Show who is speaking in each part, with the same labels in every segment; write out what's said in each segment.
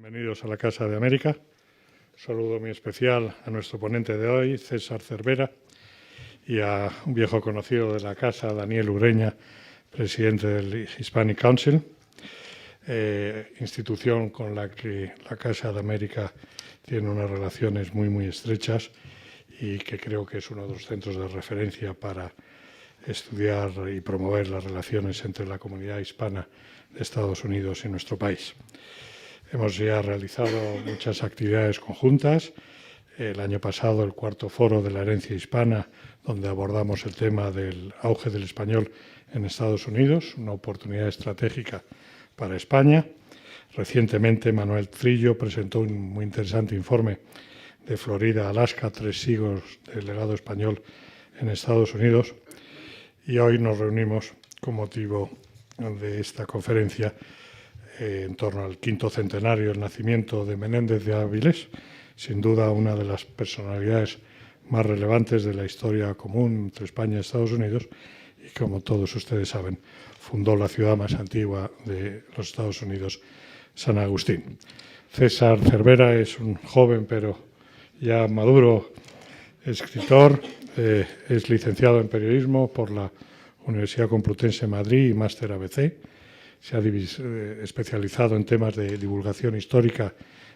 Speaker 1: Bienvenidos a la Casa de América. Saludo muy especial a nuestro ponente de hoy, César Cervera, y a un viejo conocido de la Casa, Daniel Ureña, presidente del Hispanic Council, institución con la que la Casa de América tiene unas relaciones muy estrechas y que creo que es uno de los centros de referencia para estudiar y promover las relaciones entre la comunidad hispana de Estados Unidos y nuestro país. Hemos ya realizado muchas actividades conjuntas. El año pasado, el cuarto foro de la herencia hispana, donde abordamos el tema del auge del español en Estados Unidos, una oportunidad estratégica para España. Recientemente, Manuel Trillo presentó un muy interesante informe de Florida a Alaska, 3 siglos del legado español en Estados Unidos. Y hoy nos reunimos con motivo de esta conferencia en torno al 5º centenario del nacimiento de Menéndez de Avilés, sin duda una de las personalidades más relevantes de la historia común entre España y Estados Unidos, y como todos ustedes saben, fundó la ciudad más antigua de los Estados Unidos, San Agustín. César Cervera es un joven pero ya maduro escritor, es licenciado en periodismo por la Universidad Complutense de Madrid y máster ABC. Se ha especializado en temas de divulgación histórica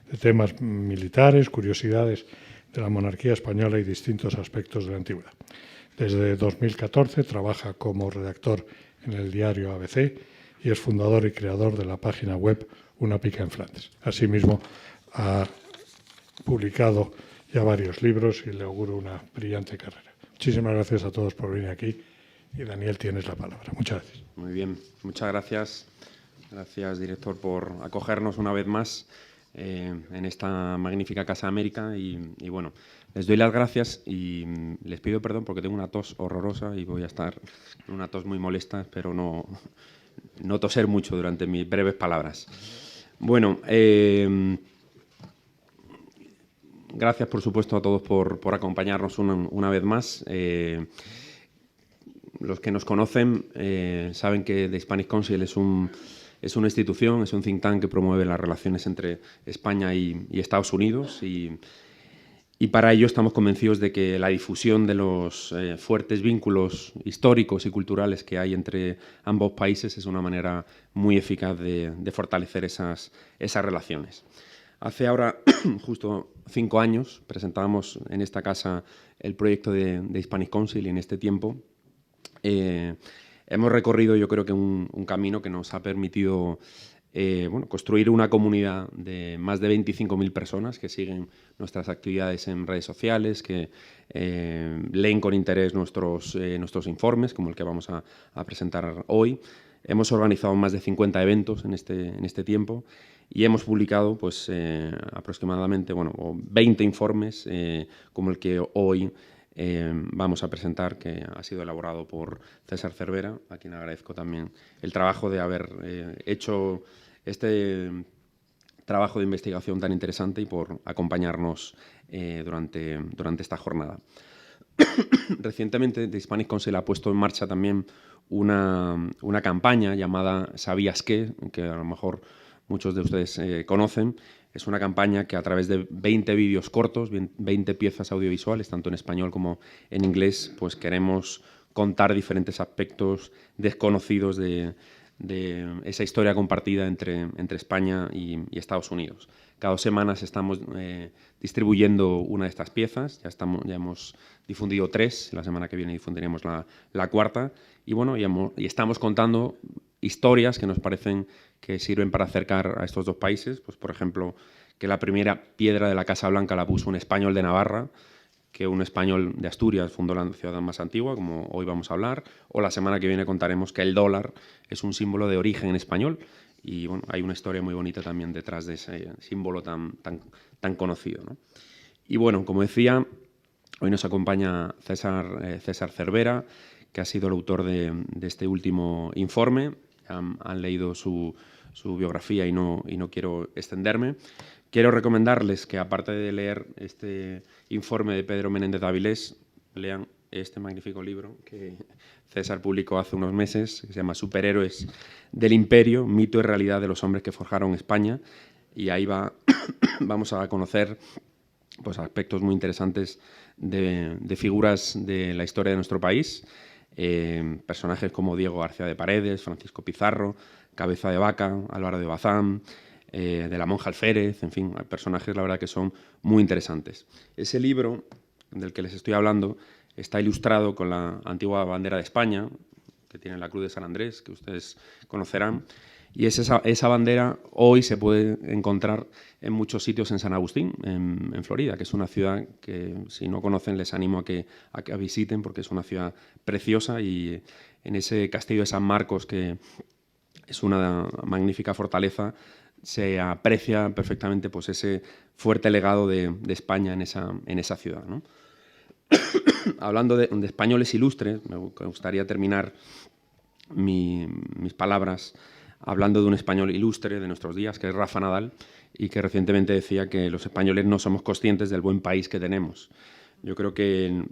Speaker 1: de temas militares, curiosidades de la monarquía española y distintos aspectos de la antigüedad. Desde 2014 trabaja como redactor en el diario ABC y es fundador y creador de la página web Una pica en Flandes. Asimismo, ha publicado ya varios libros y le auguro una brillante carrera. Muchísimas gracias a todos por venir aquí. Y Daniel, tienes la palabra. Muchas gracias.
Speaker 2: Muy bien, muchas gracias. Gracias, director, por acogernos una vez más en esta magnífica Casa América. Y bueno, les doy las gracias y les pido perdón porque tengo una tos horrorosa y voy a estar con una tos muy molesta. Espero no toser mucho durante mis breves palabras. Bueno, gracias, por supuesto, a todos por acompañarnos una vez más. Los que nos conocen saben que The Hispanic Council es una institución, es un think tank que promueve las relaciones entre España y Estados Unidos y para ello estamos convencidos de que la difusión de los fuertes vínculos históricos y culturales que hay entre ambos países es una manera muy eficaz de fortalecer esas relaciones. Hace ahora justo 5 años presentábamos en esta casa el proyecto de Hispanic Council y en este tiempo hemos recorrido, yo creo que un camino que nos ha permitido construir una comunidad de más de 25.000 personas que siguen nuestras actividades en redes sociales, que leen con interés nuestros informes, como el que vamos a presentar hoy. Hemos organizado más de 50 eventos en este tiempo y hemos publicado pues, aproximadamente 20 informes, como el que hoy vamos a presentar, que ha sido elaborado por César Cervera, a quien agradezco también el trabajo de haber hecho este trabajo de investigación tan interesante y por acompañarnos durante esta jornada. Recientemente, The Hispanic Council ha puesto en marcha también una campaña llamada ¿Sabías qué?, que a lo mejor muchos de ustedes conocen. Es una campaña que a través de 20 vídeos cortos, 20 piezas audiovisuales, tanto en español como en inglés, pues queremos contar diferentes aspectos desconocidos de esa historia compartida entre España y Estados Unidos. Cada 2 semanas estamos distribuyendo una de estas piezas. Ya hemos difundido 3, la semana que viene difundiremos la 4ª. Y bueno, y estamos contando historias que nos parecen que sirven para acercar a estos dos países. Pues, por ejemplo, que la primera piedra de la Casa Blanca la puso un español de Navarra, que un español de Asturias fundó la ciudad más antigua, como hoy vamos a hablar, o la semana que viene contaremos que el dólar es un símbolo de origen en español y bueno, hay una historia muy bonita también detrás de ese símbolo tan conocido, ¿no? Y bueno, como decía, hoy nos acompaña César Cervera, que ha sido el autor de este último informe. Han leído su biografía y no quiero extenderme. Quiero recomendarles que, aparte de leer este informe de Pedro Menéndez de Avilés, lean este magnífico libro que César publicó hace unos meses, que se llama Superhéroes del Imperio, mito y realidad de los hombres que forjaron España, y ahí vamos a conocer pues, aspectos muy interesantes de figuras de la historia de nuestro país, personajes como Diego García de Paredes, Francisco Pizarro, Cabeza de Vaca, Álvaro de Bazán, de la monja Alférez, en fin, hay personajes, la verdad, que son muy interesantes. Ese libro del que les estoy hablando está ilustrado con la antigua bandera de España, que tiene la Cruz de San Andrés, que ustedes conocerán, y esa bandera hoy se puede encontrar en muchos sitios en San Agustín, en Florida, que es una ciudad que, si no conocen, les animo a que visiten, porque es una ciudad preciosa, y en ese castillo de San Marcos, que es una magnífica fortaleza, se aprecia perfectamente pues, ese fuerte legado de España en esa ciudad, ¿no? Hablando de españoles ilustres, me gustaría terminar mis palabras hablando de un español ilustre de nuestros días, que es Rafa Nadal, y que recientemente decía que los españoles no somos conscientes del buen país que tenemos. Yo creo que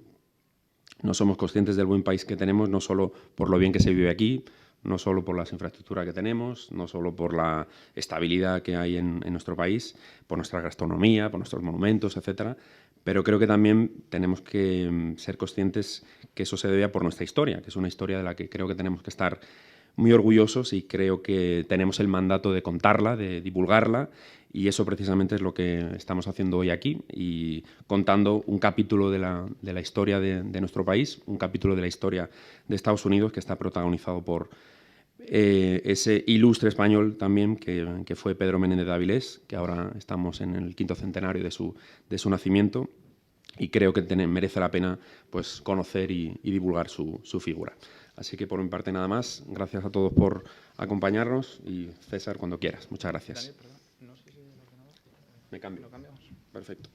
Speaker 2: no somos conscientes del buen país que tenemos, no solo por lo bien que se vive aquí, no solo por las infraestructuras que tenemos, no solo por la estabilidad que hay en nuestro país, por nuestra gastronomía, por nuestros monumentos, etcétera, pero creo que también tenemos que ser conscientes que eso se debe por nuestra historia, que es una historia de la que creo que tenemos que estar muy orgullosos, y creo que tenemos el mandato de contarla, de divulgarla, y eso precisamente es lo que estamos haciendo hoy aquí, y contando un capítulo de la historia de nuestro país, un capítulo de la historia de Estados Unidos, que está protagonizado por ese ilustre español también que fue Pedro Menéndez de Avilés, que ahora estamos en el 5º centenario de su nacimiento, y creo que merece la pena pues, conocer y divulgar su figura. Así que por mi parte nada más. Gracias a todos por acompañarnos, y César, cuando quieras. Muchas gracias.
Speaker 3: Daniel, perdón, no sé si el ordenador...
Speaker 2: Me cambio.
Speaker 3: ¿Lo cambiamos?
Speaker 2: Perfecto.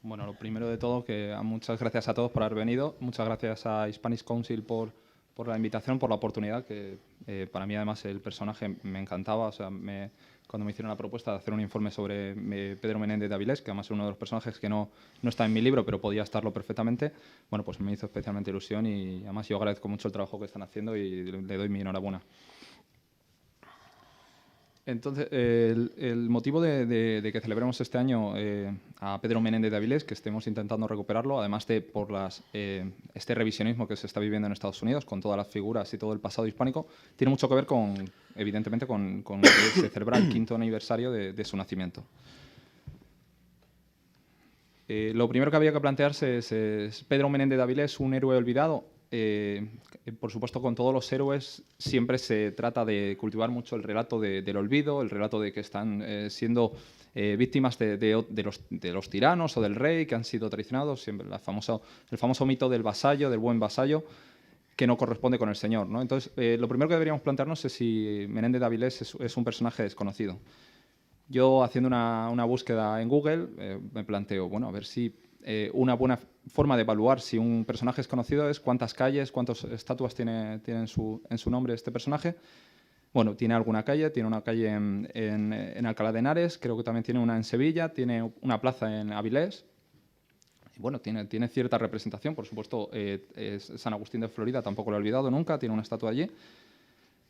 Speaker 3: Bueno, lo primero de todo, que muchas gracias a todos por haber venido. Muchas gracias a Spanish Council por la invitación, por la oportunidad, que para mí además el personaje me encantaba. O sea, cuando me hicieron la propuesta de hacer un informe sobre Pedro Menéndez de Avilés, que además es uno de los personajes que no está en mi libro, pero podía estarlo perfectamente, bueno, pues me hizo especialmente ilusión, y además yo agradezco mucho el trabajo que están haciendo y le doy mi enhorabuena. Entonces, el motivo de que celebremos este año a Pedro Menéndez de Avilés, que estemos intentando recuperarlo, además de por este revisionismo que se está viviendo en Estados Unidos, con todas las figuras y todo el pasado hispánico, tiene mucho que ver evidentemente, con que se celebra el 5º aniversario de su nacimiento. Lo primero que había que plantearse es ¿Pedro Menéndez de Avilés un héroe olvidado? Por supuesto, con todos los héroes siempre se trata de cultivar mucho el relato del olvido, el relato de que están siendo víctimas de los tiranos o del rey, que han sido traicionados, siempre el famoso mito del vasallo, del buen vasallo, que no corresponde con el señor, ¿no? Entonces, lo primero que deberíamos plantearnos es si Menéndez de Avilés es un personaje desconocido. Yo, haciendo una búsqueda en Google, me planteo, bueno, a ver si una buena forma de evaluar si un personaje es conocido es cuántas calles, cuántas estatuas tiene en su nombre este personaje. Bueno, tiene alguna calle, tiene una calle en Alcalá de Henares, creo que también tiene una en Sevilla, tiene una plaza en Avilés. Y bueno, tiene cierta representación, por supuesto, San Agustín de Florida, tampoco lo he olvidado nunca, tiene una estatua allí.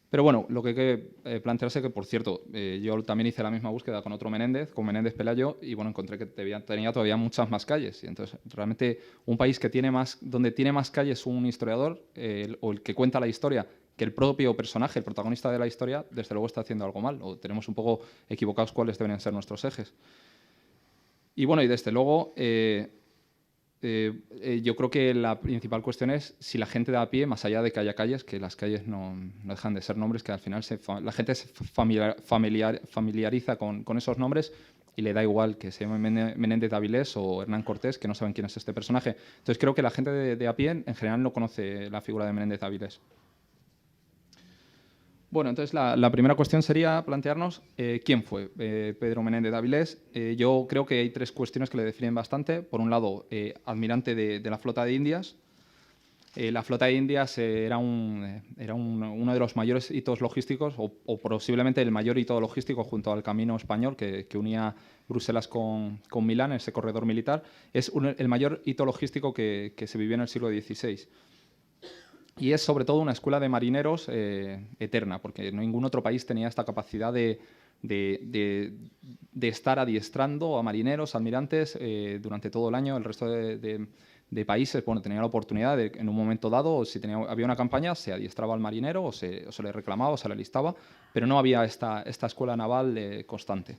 Speaker 3: Pero bueno, lo que hay que plantearse que, por cierto, yo también hice la misma búsqueda con otro Menéndez, con Menéndez Pelayo, y bueno, encontré que tenía todavía muchas más calles. Y entonces, realmente, un país donde tiene más calles un historiador, o el que cuenta la historia, que el propio personaje, el protagonista de la historia, desde luego está haciendo algo mal, o tenemos un poco equivocados cuáles deben ser nuestros ejes. Y bueno, y desde luego... yo creo que la principal cuestión es si la gente de a pie, más allá de que haya calles, que las calles no dejan de ser nombres, que al final la gente se familiariza con esos nombres y le da igual que se llame Menéndez de Avilés o Hernán Cortés, que no saben quién es este personaje. Entonces creo que la gente de a pie en general no conoce la figura de Menéndez de Avilés. Bueno, entonces la primera cuestión sería plantearnos quién fue Pedro Menéndez de Avilés. Yo creo que hay tres cuestiones que le definen bastante. Por un lado, almirante de la flota de Indias. la flota de Indias era uno de los mayores hitos logísticos, o posiblemente el mayor hito logístico junto al camino español que unía Bruselas con Milán, ese corredor militar. Es el mayor hito logístico que se vivió en el siglo XVI. Y es sobre todo una escuela de marineros eterna, porque ningún otro país tenía esta capacidad de estar adiestrando a marineros, almirantes, durante todo el año. El resto de países, bueno, tenía la oportunidad de, en un momento dado, si había una campaña, se adiestraba al marinero o se le reclamaba o se le alistaba, pero no había esta escuela naval constante.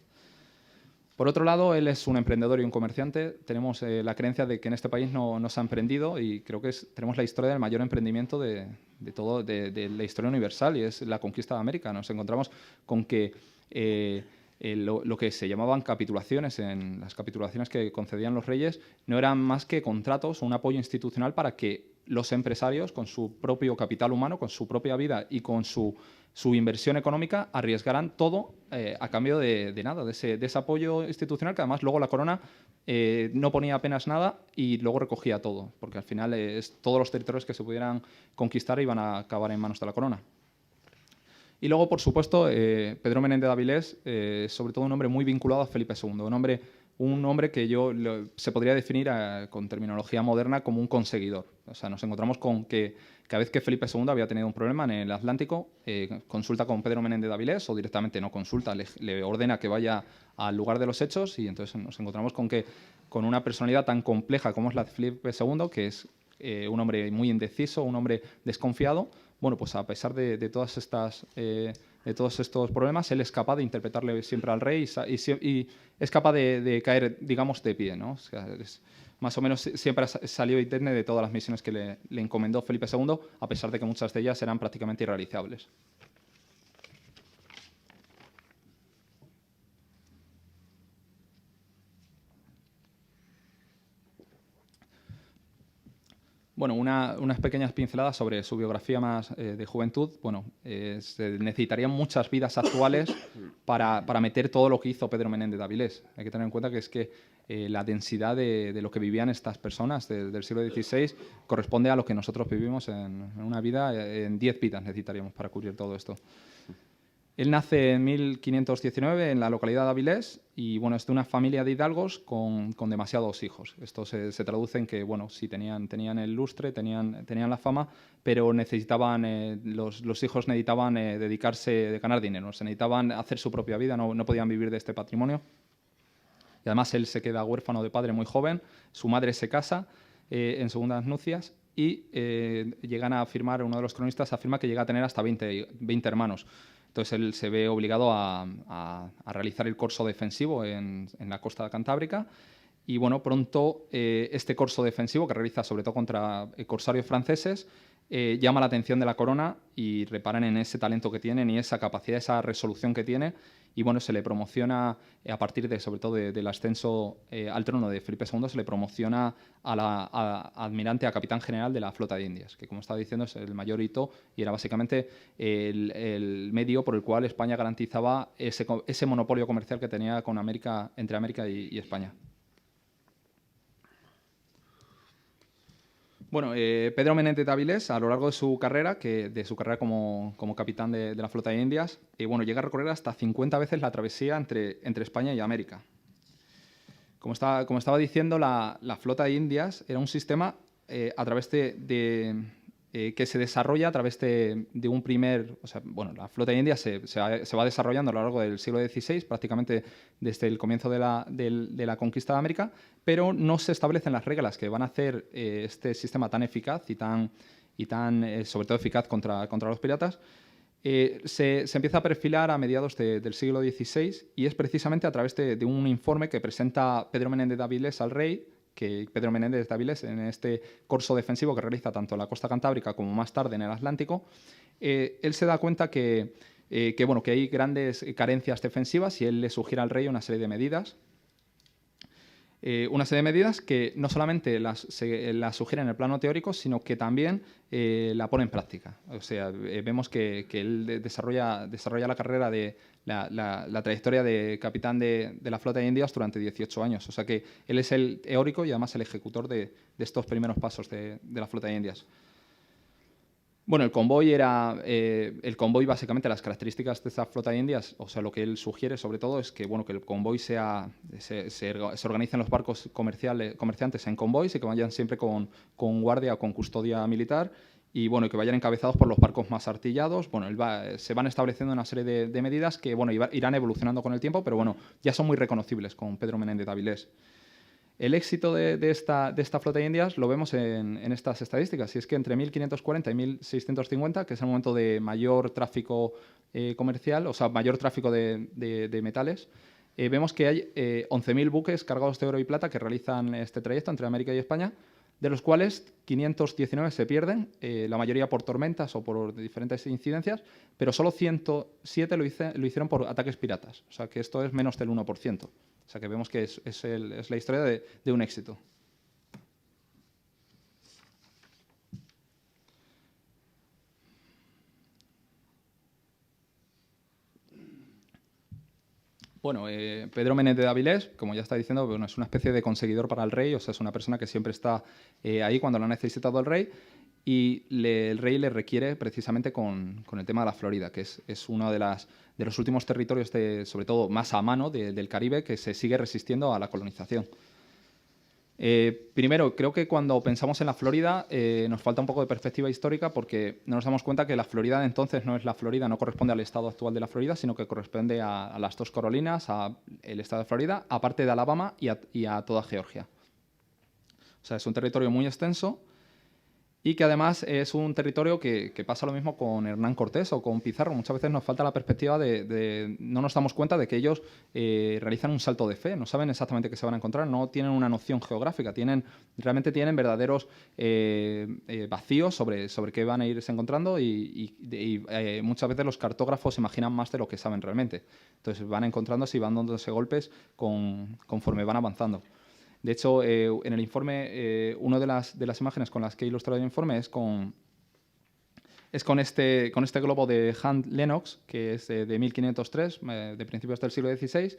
Speaker 3: Por otro lado, él es un emprendedor y un comerciante. Tenemos la creencia de que en este país no se ha emprendido, y creo que tenemos la historia del mayor emprendimiento de la historia universal, y es la conquista de América. Nos encontramos con que lo que se llamaban capitulaciones, en las capitulaciones que concedían los reyes, no eran más que contratos o un apoyo institucional para que los empresarios, con su propio capital humano, con su propia vida y con su inversión económica, arriesgaran todo a cambio de nada, de ese apoyo institucional, que además luego la corona no ponía apenas nada y luego recogía todo, porque al final todos los territorios que se pudieran conquistar iban a acabar en manos de la corona. Y luego, por supuesto, Pedro Menéndez de Avilés, sobre todo un hombre muy vinculado a Felipe II, un hombre que se podría definir con terminología moderna como un conseguidor. O sea, nos encontramos con que cada vez que Felipe II había tenido un problema en el Atlántico, consulta con Pedro Menéndez de Avilés, o directamente no consulta, le ordena que vaya al lugar de los hechos, y entonces nos encontramos con una personalidad tan compleja como es la de Felipe II, que es un hombre muy indeciso, un hombre desconfiado. Bueno, pues a pesar de todos estos problemas, él es capaz de interpretarle siempre al rey y es capaz de caer, digamos, de pie, ¿no? O sea, más o menos siempre salió indemne de todas las misiones que le encomendó Felipe II, a pesar de que muchas de ellas eran prácticamente irrealizables. Bueno, unas pequeñas pinceladas sobre su biografía más de juventud. Bueno, se necesitarían muchas vidas actuales para meter todo lo que hizo Pedro Menéndez de Avilés. Hay que tener en cuenta que es que la densidad de lo que vivían estas personas del siglo XVI corresponde a lo que nosotros vivimos en una vida. En 10 vidas necesitaríamos para cubrir todo esto. Él nace en 1519 en la localidad de Avilés y, bueno, es de una familia de hidalgos con demasiados hijos. Esto se traduce en que, bueno, sí tenían el lustre, tenían la fama, pero necesitaban, los hijos necesitaban dedicarse a ganar dinero, se necesitaban hacer su propia vida, no podían vivir de este patrimonio. Y además él se queda huérfano de padre muy joven, su madre se casa en segundas nupcias y llegan a afirmar, uno de los cronistas afirma que llega a tener hasta 20 hermanos. Entonces él se ve obligado a realizar el corso defensivo en la costa cantábrica y, bueno, pronto este corso defensivo, que realiza sobre todo contra corsarios franceses, llama la atención de la corona y reparan en ese talento que tienen y esa capacidad, esa resolución que tiene, y, bueno, se le promociona a partir sobre todo del ascenso al trono de Felipe II, se le promociona a almirante, a capitán general de la flota de Indias, que, como estaba diciendo, es el mayor hito y era básicamente el medio por el cual España garantizaba ese monopolio comercial que tenía con América, entre América y España. Bueno, Pedro Menéndez de Avilés, a lo largo de su carrera, como capitán de la flota de Indias, bueno, llega a recorrer hasta 50 veces la travesía entre España y América. Como estaba diciendo, la flota de Indias era un sistema a través que se desarrolla a través de un primer... O sea, bueno, la flota de Indias se va desarrollando a lo largo del siglo XVI, prácticamente desde el comienzo de la conquista de América, pero no se establecen las reglas que van a hacer este sistema tan eficaz y tan sobre todo eficaz contra los piratas. Se empieza a perfilar a mediados del siglo XVI y es precisamente a través de un informe que presenta Pedro Menéndez de Avilés al rey, que Pedro Menéndez de Avilés, en este corso defensivo que realiza tanto en la costa cantábrica como más tarde en el Atlántico, él se da cuenta que hay grandes carencias defensivas y él le sugiere al rey una serie de medidas. Una serie de medidas que no solamente las sugiere en el plano teórico, sino que también la pone en práctica. O sea, vemos que él desarrolla la carrera de la trayectoria de capitán de la flota de Indias durante 18 años. O sea que él es el teórico y además el ejecutor de estos primeros pasos de la flota de Indias. Bueno, el convoy básicamente, las características de esta flota de indias, o sea, lo que él sugiere sobre todo es que, bueno, que el convoy se organicen los barcos comerciantes en convoys y que vayan siempre con guardia o con custodia militar y, bueno, que vayan encabezados por los barcos más artillados. Bueno, se van estableciendo una serie de medidas que, bueno, irán evolucionando con el tiempo, pero, bueno, ya son muy reconocibles con Pedro Menéndez de Avilés. El éxito de esta flota de indias lo vemos en estas estadísticas, y es que entre 1540 y 1650, que es el momento de mayor tráfico comercial, o sea, mayor tráfico de metales, vemos que hay 11.000 buques cargados de oro y plata que realizan este trayecto entre América y España, de los cuales 519 se pierden, la mayoría por tormentas o por diferentes incidencias, pero solo 107 lo hicieron por ataques piratas, o sea que esto es menos del 1%. O sea que vemos que es la historia de un éxito. Bueno, Pedro Menéndez de Avilés, como ya está diciendo, bueno, es una especie de conseguidor para el rey, o sea, es una persona que siempre está ahí cuando lo ha necesitado el rey, y el rey le requiere precisamente con el tema de la Florida, que es uno de los últimos territorios, sobre todo más a mano, del Caribe, que se sigue resistiendo a la colonización. Primero, creo que cuando pensamos en la Florida nos falta un poco de perspectiva histórica, porque no nos damos cuenta que la Florida de entonces no es la Florida, no corresponde al estado actual de la Florida, sino que corresponde a las dos Carolinas, al estado de Florida, aparte de Alabama y a toda Georgia. O sea, es un territorio muy extenso y que además es un territorio que pasa lo mismo con Hernán Cortés o con Pizarro. Muchas veces nos falta la perspectiva no nos damos cuenta de que ellos realizan un salto de fe, no saben exactamente qué se van a encontrar, no tienen una noción geográfica, realmente tienen verdaderos vacíos sobre qué van a irse encontrando y muchas veces los cartógrafos se imaginan más de lo que saben realmente. Entonces van encontrándose y van dándose golpes conforme van avanzando. De hecho, en el informe, una de las imágenes con las que he ilustrado el informe es con este globo de Hunt Lennox, que es de 1503, de principios del siglo XVI.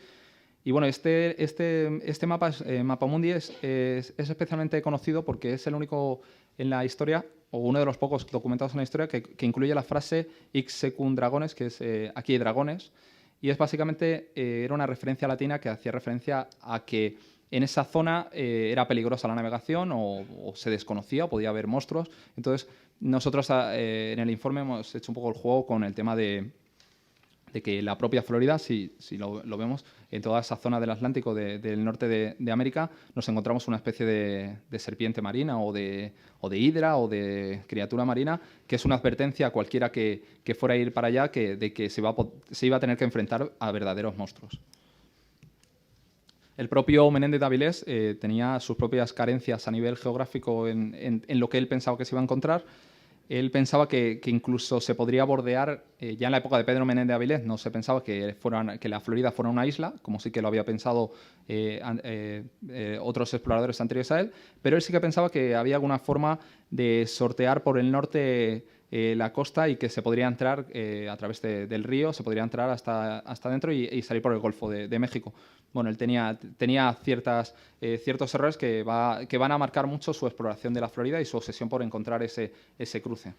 Speaker 3: Y bueno, este mapa, Mapamundi, es especialmente conocido porque es el único en la historia, o uno de los pocos documentados en la historia, que incluye la frase Hic secund dragones, que es aquí hay dragones. Y es básicamente, era una referencia latina que hacía referencia a que en esa zona era peligrosa la navegación o se desconocía o podía haber monstruos. Entonces, nosotros en el informe hemos hecho un poco el juego con el tema de que la propia Florida, si lo vemos, en toda esa zona del Atlántico del norte de América, nos encontramos una especie de serpiente marina o de hidra o de criatura marina, que es una advertencia a cualquiera que fuera a ir para allá de que se iba a tener que enfrentar a verdaderos monstruos. El propio Menéndez de Avilés tenía sus propias carencias a nivel geográfico en lo que él pensaba que se iba a encontrar. Él pensaba que incluso se podría bordear, ya en la época de Pedro Menéndez de Avilés no se pensaba que la Florida fuera una isla, como sí que lo había pensado otros exploradores anteriores a él, pero él sí que pensaba que había alguna forma de sortear por el norte la costa y que se podría entrar a través del río, se podría entrar hasta dentro y salir por el Golfo de México. Bueno, él tenía ciertos errores que van a marcar mucho su exploración de la Florida y su obsesión por encontrar ese cruce.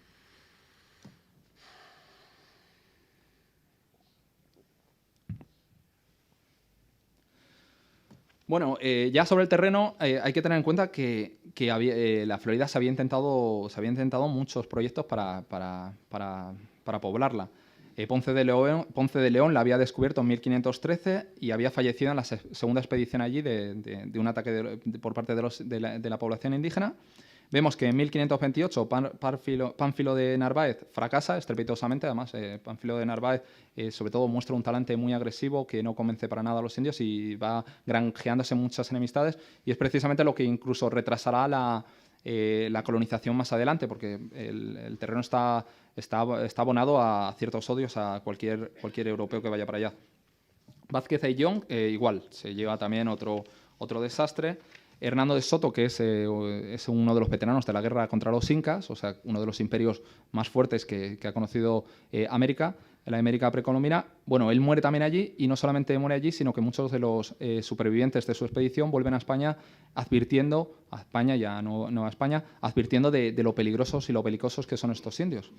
Speaker 3: Bueno, ya sobre el terreno hay que tener en cuenta que la Florida se había intentado muchos proyectos para poblarla. Ponce de León la había descubierto en 1513 y había fallecido en la segunda expedición allí de un ataque por parte de la población indígena. Vemos que en 1528 Pánfilo de Narváez fracasa estrepitosamente. Además, Pánfilo de Narváez sobre todo muestra un talante muy agresivo que no convence para nada a los indios y va granjeándose muchas enemistades, y es precisamente lo que incluso retrasará la colonización más adelante, porque el terreno está abonado a ciertos odios a cualquier europeo que vaya para allá. Vázquez Ayllón, igual, se lleva también otro desastre. Hernando de Soto, que es uno de los veteranos de la guerra contra los incas, o sea, uno de los imperios más fuertes que ha conocido América, la América precolombina. Bueno, él muere también allí y no solamente muere allí, sino que muchos de los supervivientes de su expedición vuelven a España advirtiendo, a España, ya no a España, advirtiendo de lo peligrosos y lo belicosos que son estos indios.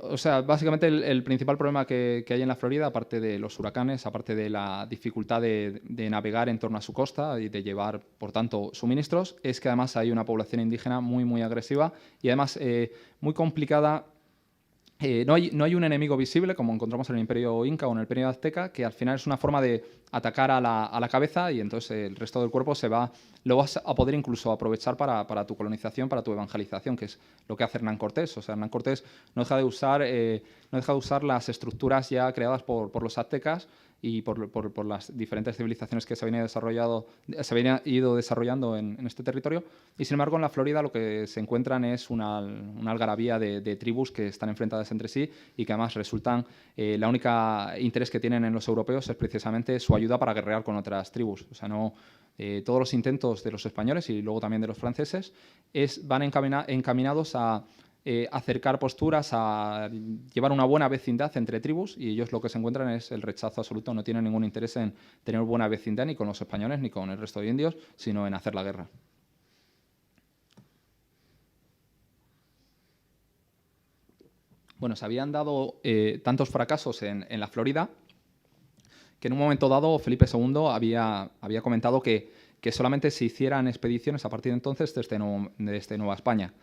Speaker 3: O sea, básicamente el principal problema que hay en la Florida, aparte de los huracanes, aparte de la dificultad de navegar en torno a su costa y de llevar, por tanto, suministros, es que además hay una población indígena muy, muy agresiva y además muy complicada. No hay un enemigo visible, como encontramos en el Imperio Inca o en el Imperio Azteca, que al final es una forma de atacar a la cabeza y entonces el resto del cuerpo lo vas a poder incluso aprovechar para tu colonización, para tu evangelización, que es lo que hace Hernán Cortés. O sea, Hernán Cortés no deja de usar las estructuras ya creadas por los aztecas y por las diferentes civilizaciones que se habían ido desarrollando en este territorio. Y sin embargo, en la Florida lo que se encuentran es una algarabía de tribus que están enfrentadas entre sí y que además resultan, la única interés que tienen en los europeos es precisamente su ayuda para guerrear con otras tribus. O sea, todos los intentos de los españoles y luego también de los franceses van encaminados a acercar posturas, a llevar una buena vecindad entre tribus y ellos lo que se encuentran es el rechazo absoluto. No tienen ningún interés en tener buena vecindad ni con los españoles ni con el resto de indios, sino en hacer la guerra. Bueno, se habían dado tantos fracasos en la Florida que en un momento dado Felipe II había comentado que solamente se hicieran expediciones a partir de entonces desde Nueva España.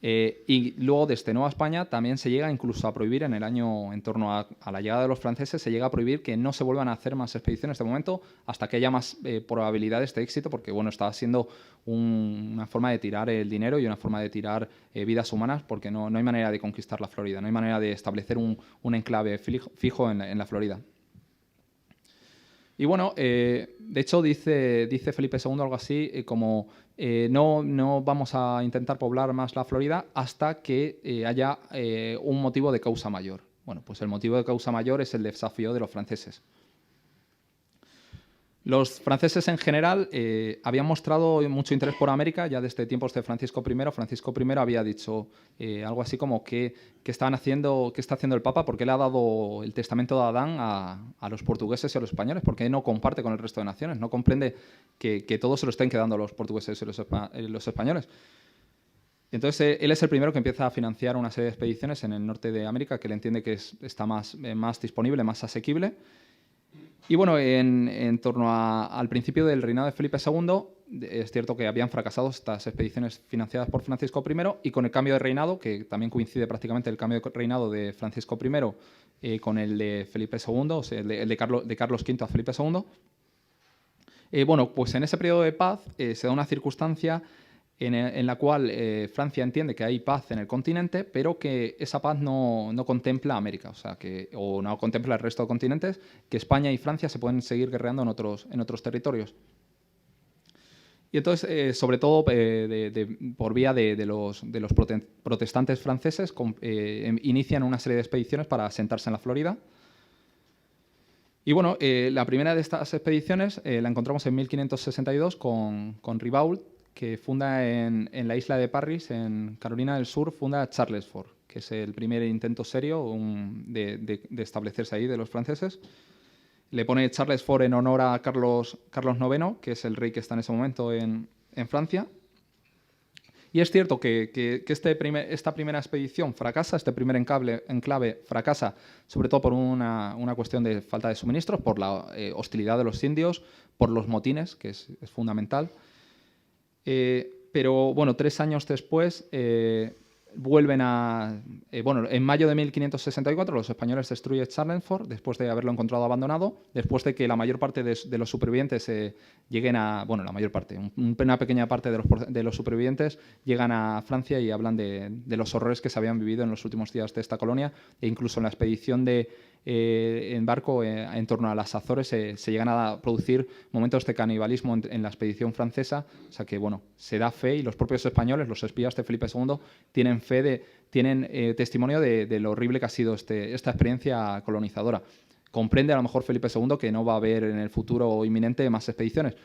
Speaker 3: Y luego desde Nueva España también se llega incluso a prohibir en torno a la llegada de los franceses, se llega a prohibir que no se vuelvan a hacer más expediciones de momento hasta que haya más probabilidades de éxito, porque bueno, estaba siendo una forma de tirar el dinero y una forma de tirar vidas humanas, porque no hay manera de conquistar la Florida, no hay manera de establecer un enclave fijo en la Florida. Y bueno, de hecho dice Felipe II algo así como no vamos a intentar poblar más la Florida hasta que haya un motivo de causa mayor. Bueno, pues el motivo de causa mayor es el desafío de los franceses. Los franceses en general habían mostrado mucho interés por América ya desde tiempos de Francisco I. Francisco I había dicho algo así como qué está haciendo el Papa, porque le ha dado el testamento de Adán a los portugueses y a los españoles, porque no comparte con el resto de naciones, no comprende que todo se lo estén quedando los portugueses y los españoles. Entonces él es el primero que empieza a financiar una serie de expediciones en el norte de América, que él entiende que está más disponible, más asequible. Y bueno, en torno al principio del reinado de Felipe II, es cierto que habían fracasado estas expediciones financiadas por Francisco I y con el cambio de reinado, que también coincide prácticamente el cambio de reinado de Francisco I con el de Felipe II, o sea, el de Carlos V a Felipe II. Bueno, pues en ese periodo de paz se da una circunstancia en la cual Francia entiende que hay paz en el continente, pero que esa paz no contempla América, o no contempla el resto de continentes, que España y Francia se pueden seguir guerreando en otros territorios. Y entonces, sobre todo por vía de los protestantes franceses, inician una serie de expediciones para asentarse en la Florida. Y bueno, la primera de estas expediciones la encontramos en 1562 con Ribault, que funda en la isla de Parris, en Carolina del Sur, funda Charles Fort, que es el primer intento serio de establecerse ahí de los franceses. Le pone Charles Fort en honor a Carlos IX, que es el rey que está en ese momento en Francia. Y es cierto que esta primera expedición fracasa, este primer enclave fracasa, sobre todo por una cuestión de falta de suministros, por la hostilidad de los indios, por los motines, que es fundamental. Pero bueno, 3 años después vuelven en mayo de 1564 los españoles destruyen Charles Fort después de haberlo encontrado abandonado, después de que la mayor parte de los supervivientes lleguen la mayor parte, una pequeña parte de los supervivientes llegan a Francia y hablan de los horrores que se habían vivido en los últimos días de esta colonia, e incluso en la expedición en barco en torno a las Azores se llegan a producir momentos de canibalismo en la expedición francesa, o sea que bueno, se da fe y los propios españoles, los espías de Felipe II, tienen testimonio de lo horrible que ha sido esta experiencia colonizadora. Comprende a lo mejor Felipe II que no va a haber en el futuro inminente más expediciones.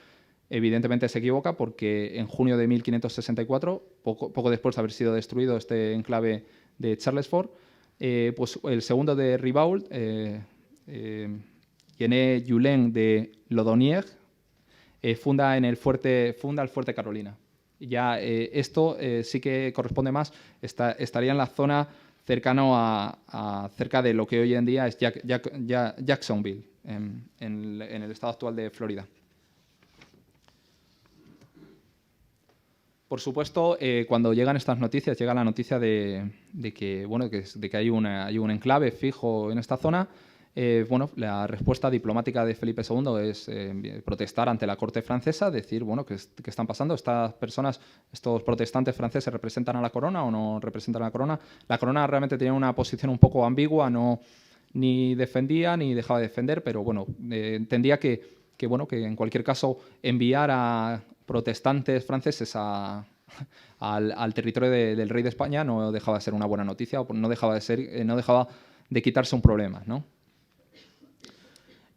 Speaker 3: Evidentemente se equivoca porque en junio de 1564, poco después de haber sido destruido este enclave de Charles Fort, pues el segundo de Ribault, René Julien de Laudonnière, funda el fuerte Carolina. Ya esto sí que corresponde más, estaría en la zona cerca de lo que hoy en día es Jacksonville, en el estado actual de Florida. Por supuesto, cuando llegan estas noticias, llega la noticia de que hay un enclave fijo en esta zona. La respuesta diplomática de Felipe II es protestar ante la corte francesa, decir, ¿qué están pasando? ¿Estas personas, estos protestantes franceses, representan a la corona o no representan a la corona? La corona realmente tenía una posición un poco ambigua, ni defendía ni dejaba de defender, pero entendía que en cualquier caso enviar a protestantes franceses al territorio del rey de España no dejaba de ser una buena noticia, o no dejaba de quitarse un problema, ¿no?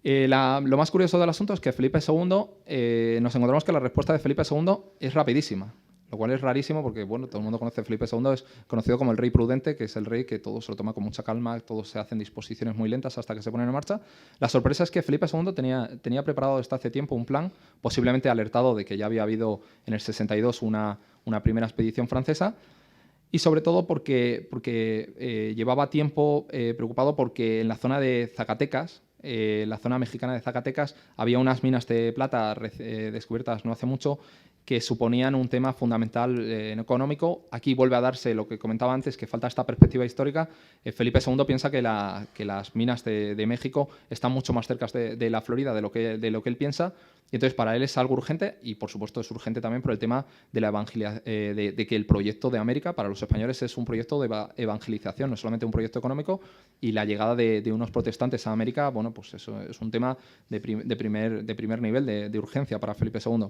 Speaker 3: Lo más curioso del asunto es que Felipe II, nos encontramos que la respuesta de Felipe II es rapidísima, lo cual es rarísimo porque todo el mundo conoce a Felipe II, es conocido como el rey prudente, que es el rey que todo se lo toma con mucha calma, todo se hace en disposiciones muy lentas hasta que se ponen en marcha. La sorpresa es que Felipe II tenía preparado desde hace tiempo un plan, posiblemente alertado de que ya había habido en el 62 una primera expedición francesa, y sobre todo porque llevaba tiempo preocupado porque en la zona de Zacatecas, la zona mexicana de Zacatecas, había unas minas de plata descubiertas no hace mucho que suponían un tema fundamental económico. Aquí vuelve a darse lo que comentaba antes, que falta esta perspectiva histórica. Felipe II piensa que las minas de México están mucho más cerca de la Florida de lo que él piensa, y entonces para él es algo urgente, y por supuesto es urgente también por el tema de la de que el proyecto de América para los españoles es un proyecto de evangelización, no solamente un proyecto económico, y la llegada de unos protestantes a América, pues eso es un tema de primer nivel de urgencia para Felipe II.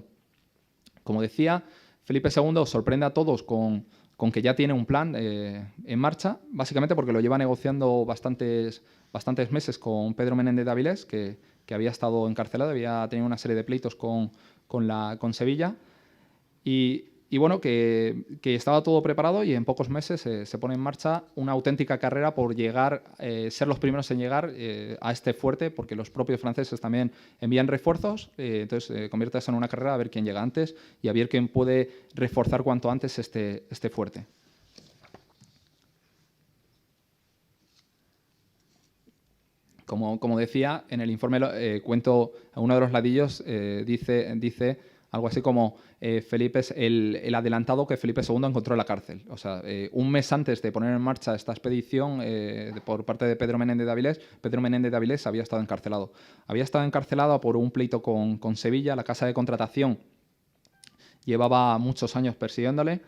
Speaker 3: Como decía, Felipe II sorprende a todos con que ya tiene un plan en marcha, básicamente porque lo lleva negociando bastantes meses con Pedro Menéndez de Avilés, que había estado encarcelado, había tenido una serie de pleitos con Sevilla, y que estaba todo preparado, y en pocos meses se pone en marcha una auténtica carrera por ser los primeros en llegar a este fuerte, porque los propios franceses también envían refuerzos, entonces convierte eso en una carrera a ver quién llega antes y a ver quién puede reforzar cuanto antes este fuerte. Como decía, en el informe cuento a uno de los ladillos, dice algo así como el adelantado que Felipe II encontró en la cárcel. O sea, un mes antes de poner en marcha esta expedición por parte de Pedro Menéndez de Avilés, Pedro Menéndez de Avilés había estado encarcelado. Había estado encarcelado por un pleito con Sevilla, la casa de contratación. Llevaba muchos años persiguiéndole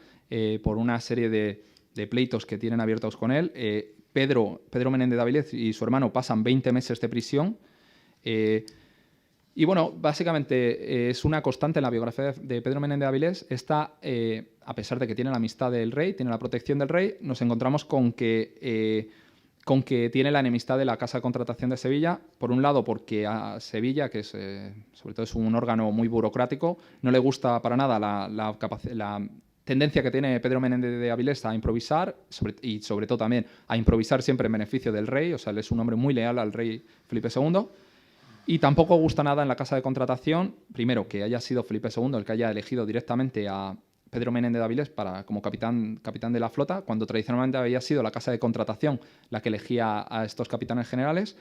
Speaker 3: por una serie de pleitos que tienen abiertos con él. Pedro Menéndez de Avilés y su hermano pasan 20 meses de prisión. Y básicamente es una constante en la biografía de Pedro Menéndez de Avilés. A pesar de que tiene la amistad del rey, tiene la protección del rey, nos encontramos con que tiene la enemistad de la Casa de Contratación de Sevilla. Por un lado, porque a Sevilla, que sobre todo es un órgano muy burocrático, no le gusta para nada la tendencia que tiene Pedro Menéndez de Avilés a improvisar, y sobre todo también a improvisar siempre en beneficio del rey. O sea, él es un hombre muy leal al rey Felipe II. Y tampoco gusta nada en la Casa de Contratación, primero, que haya sido Felipe II el que haya elegido directamente a Pedro Menéndez de Avilés como capitán de la flota, cuando tradicionalmente había sido la Casa de Contratación la que elegía a estos capitanes generales.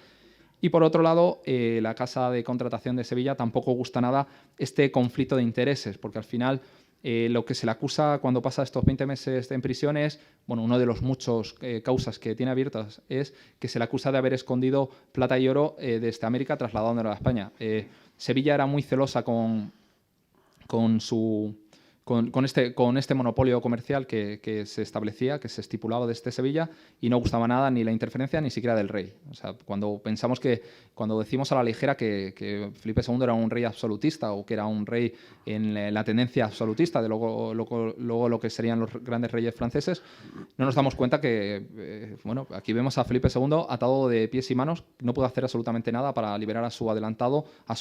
Speaker 3: Y por otro lado, la Casa de Contratación de Sevilla tampoco gusta nada este conflicto de intereses, porque al final lo que se le acusa cuando pasa estos 20 meses en prisión es, uno de los muchos causas que tiene abiertas es que se le acusa de haber escondido plata y oro desde América trasladándolo a España. Sevilla era muy celosa con este monopolio comercial que se establecía, que se estipulaba desde Sevilla, y no gustaba nada ni la interferencia ni siquiera del rey. O sea, cuando decimos a la ligera que Felipe II era un rey absolutista, o que era un rey en la tendencia absolutista de luego lo que serían los grandes reyes franceses, no nos damos cuenta que aquí vemos a Felipe II atado de pies y manos, no puede hacer absolutamente nada para liberar a su adelantado, a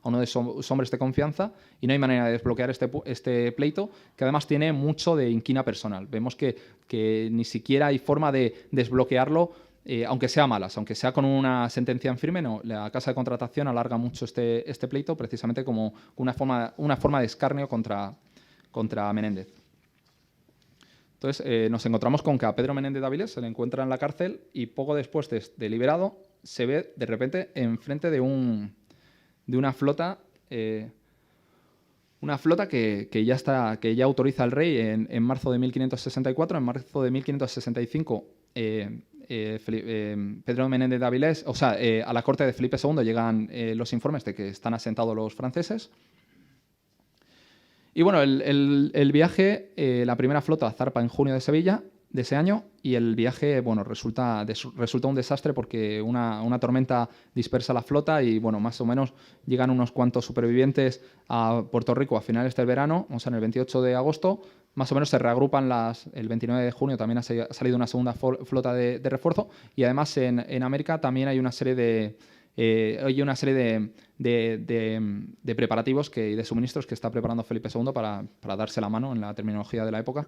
Speaker 3: uno de sus hombres de confianza, y no hay manera de desbloquear este este pleito, que además tiene mucho de inquina personal. Vemos que ni siquiera hay forma de desbloquearlo, aunque sea malas, aunque sea con una sentencia en firme, no. La Casa de Contratación alarga mucho este pleito precisamente como una forma de escarnio contra Menéndez. Entonces, nos encontramos con que a Pedro Menéndez de Avilés se le encuentra en la cárcel y poco después de liberado se ve de repente enfrente de una flota que ya autoriza al rey en marzo de 1564. En marzo de 1565 Pedro Menéndez de Avilés, a la corte de Felipe II llegan los informes de que están asentados los franceses. Y bueno, el viaje, la primera flota zarpa en junio de Sevilla de ese año, y el viaje, bueno, resulta un desastre porque una tormenta dispersa la flota y, bueno, más o menos llegan unos cuantos supervivientes a Puerto Rico a finales del verano, o sea, en el 28 de agosto, más o menos se reagrupan el 29 de junio también ha salido una segunda flota de refuerzo, y además en América también hay una serie de preparativos y de suministros que está preparando Felipe II para darse la mano en la terminología de la época.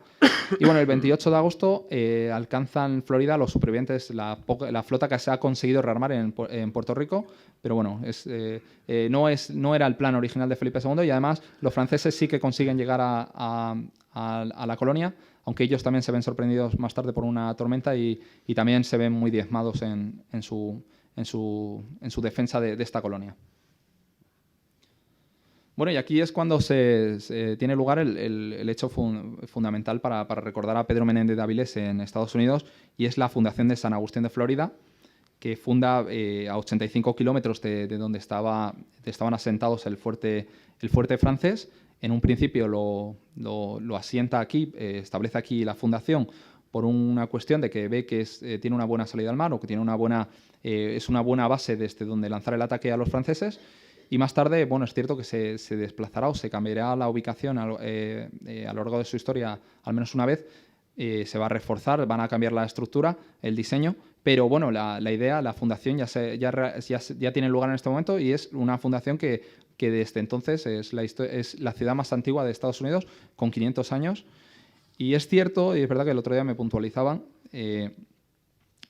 Speaker 3: Y bueno, el 28 de agosto alcanzan Florida los supervivientes, la flota que se ha conseguido rearmar en Puerto Rico, pero bueno, no era el plan original de Felipe II, y además los franceses sí que consiguen llegar a la colonia, aunque ellos también se ven sorprendidos más tarde por una tormenta y también se ven muy diezmados en su defensa de esta colonia. Bueno, y aquí es cuando tiene lugar el hecho fundamental para recordar a Pedro Menéndez de Avilés en Estados Unidos, y es la fundación de San Agustín de Florida, que funda a 85 kilómetros de donde estaban asentados el fuerte francés. En un principio lo asienta aquí, establece aquí la fundación por una cuestión de que ve que tiene una buena salida al mar, o que tiene es una buena base desde donde lanzar el ataque a los franceses. Y más tarde, bueno, es cierto que se desplazará o se cambiará la ubicación a lo largo de su historia al menos una vez. Se va a reforzar, van a cambiar la estructura, el diseño, pero bueno, la idea, la fundación ya tiene lugar en este momento, y es una fundación que desde entonces es la ciudad más antigua de Estados Unidos, con 500 años. Y es cierto, y es verdad que el otro día me puntualizaban, es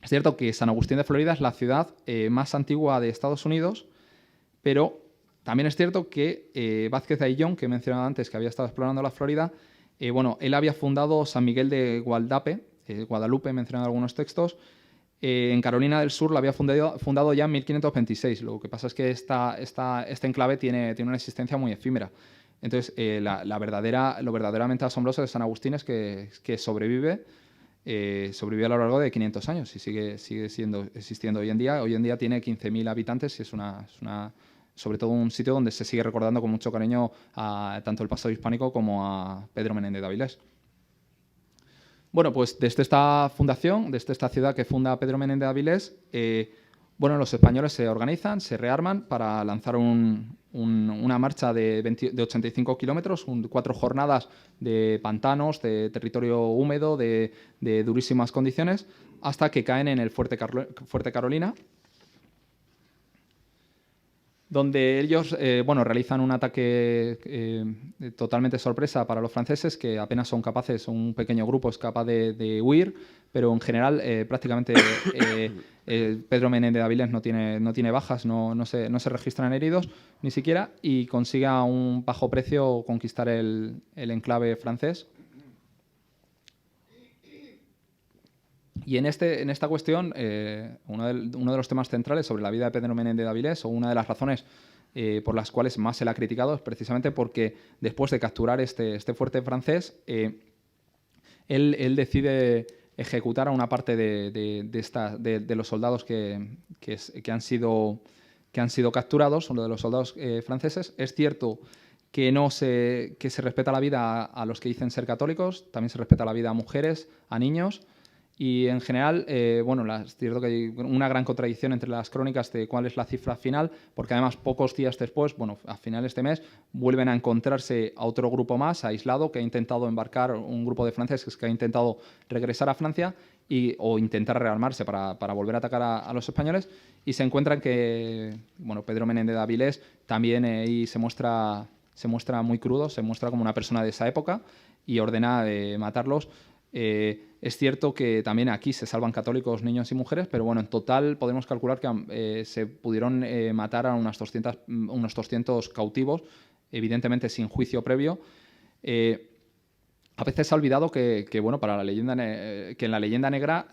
Speaker 3: cierto que San Agustín de Florida es la ciudad más antigua de Estados Unidos, pero también es cierto que Vázquez de Ayllón, que he mencionado antes, que había estado explorando la Florida, él había fundado San Miguel de Guadalupe, mencionado en algunos textos. En Carolina del Sur la había fundado ya en 1526. Lo que pasa es que este enclave tiene una existencia muy efímera. Entonces, lo verdaderamente asombroso de San Agustín es que sobrevive a lo largo de 500 años y sigue existiendo hoy en día. Hoy en día tiene 15.000 habitantes y es sobre todo un sitio donde se sigue recordando con mucho cariño a tanto el pasado hispánico como a Pedro Menéndez de Avilés. Bueno, pues desde esta fundación, desde esta ciudad que funda Pedro Menéndez de Avilés, los españoles se organizan, se rearman para lanzar una marcha de 85 kilómetros, 4 jornadas de pantanos, de territorio húmedo, de durísimas condiciones, hasta que caen en el Fuerte Carolina, donde ellos realizan un ataque totalmente sorpresa para los franceses, que apenas son capaces, un pequeño grupo es capaz de huir, pero en general prácticamente Pedro Menéndez de Avilés no tiene bajas, no se registran heridos ni siquiera, y consigue a un bajo precio conquistar el enclave francés. Y en esta cuestión, uno de los temas centrales sobre la vida de Pedro Menéndez de Avilés, o una de las razones por las cuales más se le ha criticado, es precisamente porque después de capturar este fuerte francés, él decide ejecutar a una parte de los soldados que han sido capturados, uno de los soldados franceses. Es cierto que se respeta la vida a los que dicen ser católicos, también se respeta la vida a mujeres, a niños. Y en general, es cierto que hay una gran contradicción entre las crónicas de cuál es la cifra final, porque además pocos días después, a finales de este mes, vuelven a encontrarse a otro grupo más aislado que ha intentado embarcar, un grupo de franceses que ha intentado regresar a Francia o intentar rearmarse para volver a atacar a los españoles, y se encuentran que Pedro Menéndez de Avilés también ahí se muestra se muestra muy crudo, se muestra como una persona de esa época y ordena matarlos. Es cierto que también aquí se salvan católicos, niños y mujeres, pero bueno, en total podemos calcular que se pudieron matar a unos 200 cautivos, evidentemente sin juicio previo. A veces se ha olvidado que bueno, para la leyenda, que en la leyenda negra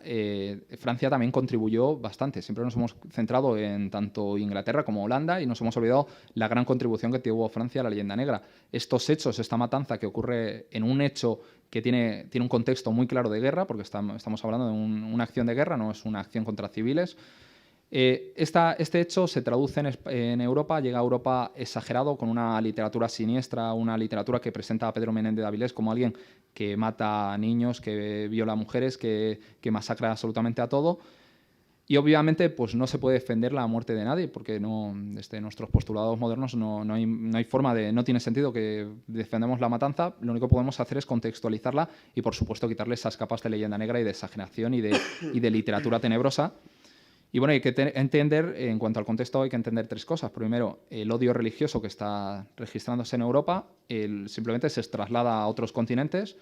Speaker 3: Francia también contribuyó bastante. Siempre nos hemos centrado en tanto Inglaterra como Holanda y nos hemos olvidado la gran contribución que tuvo Francia a la leyenda negra. Estos hechos, esta matanza que ocurre en un hecho que tiene un contexto muy claro de guerra, porque estamos hablando de una acción de guerra, no es una acción contra civiles. Este hecho se traduce en Europa, llega a Europa exagerado, con una literatura siniestra, una literatura que presenta a Pedro Menéndez de Avilés como alguien que mata a niños, que viola a mujeres, que masacra absolutamente a todo. Y obviamente pues no se puede defender la muerte de nadie, porque desde nuestros postulados modernos no hay forma no tiene sentido que defendamos la matanza. Lo único que podemos hacer es contextualizarla y, por supuesto, quitarle esas capas de leyenda negra y de exageración y de literatura tenebrosa. Y bueno, hay que entender, en cuanto al contexto, hay que entender tres cosas. Primero, el odio religioso que está registrándose en Europa simplemente se traslada a otros continentes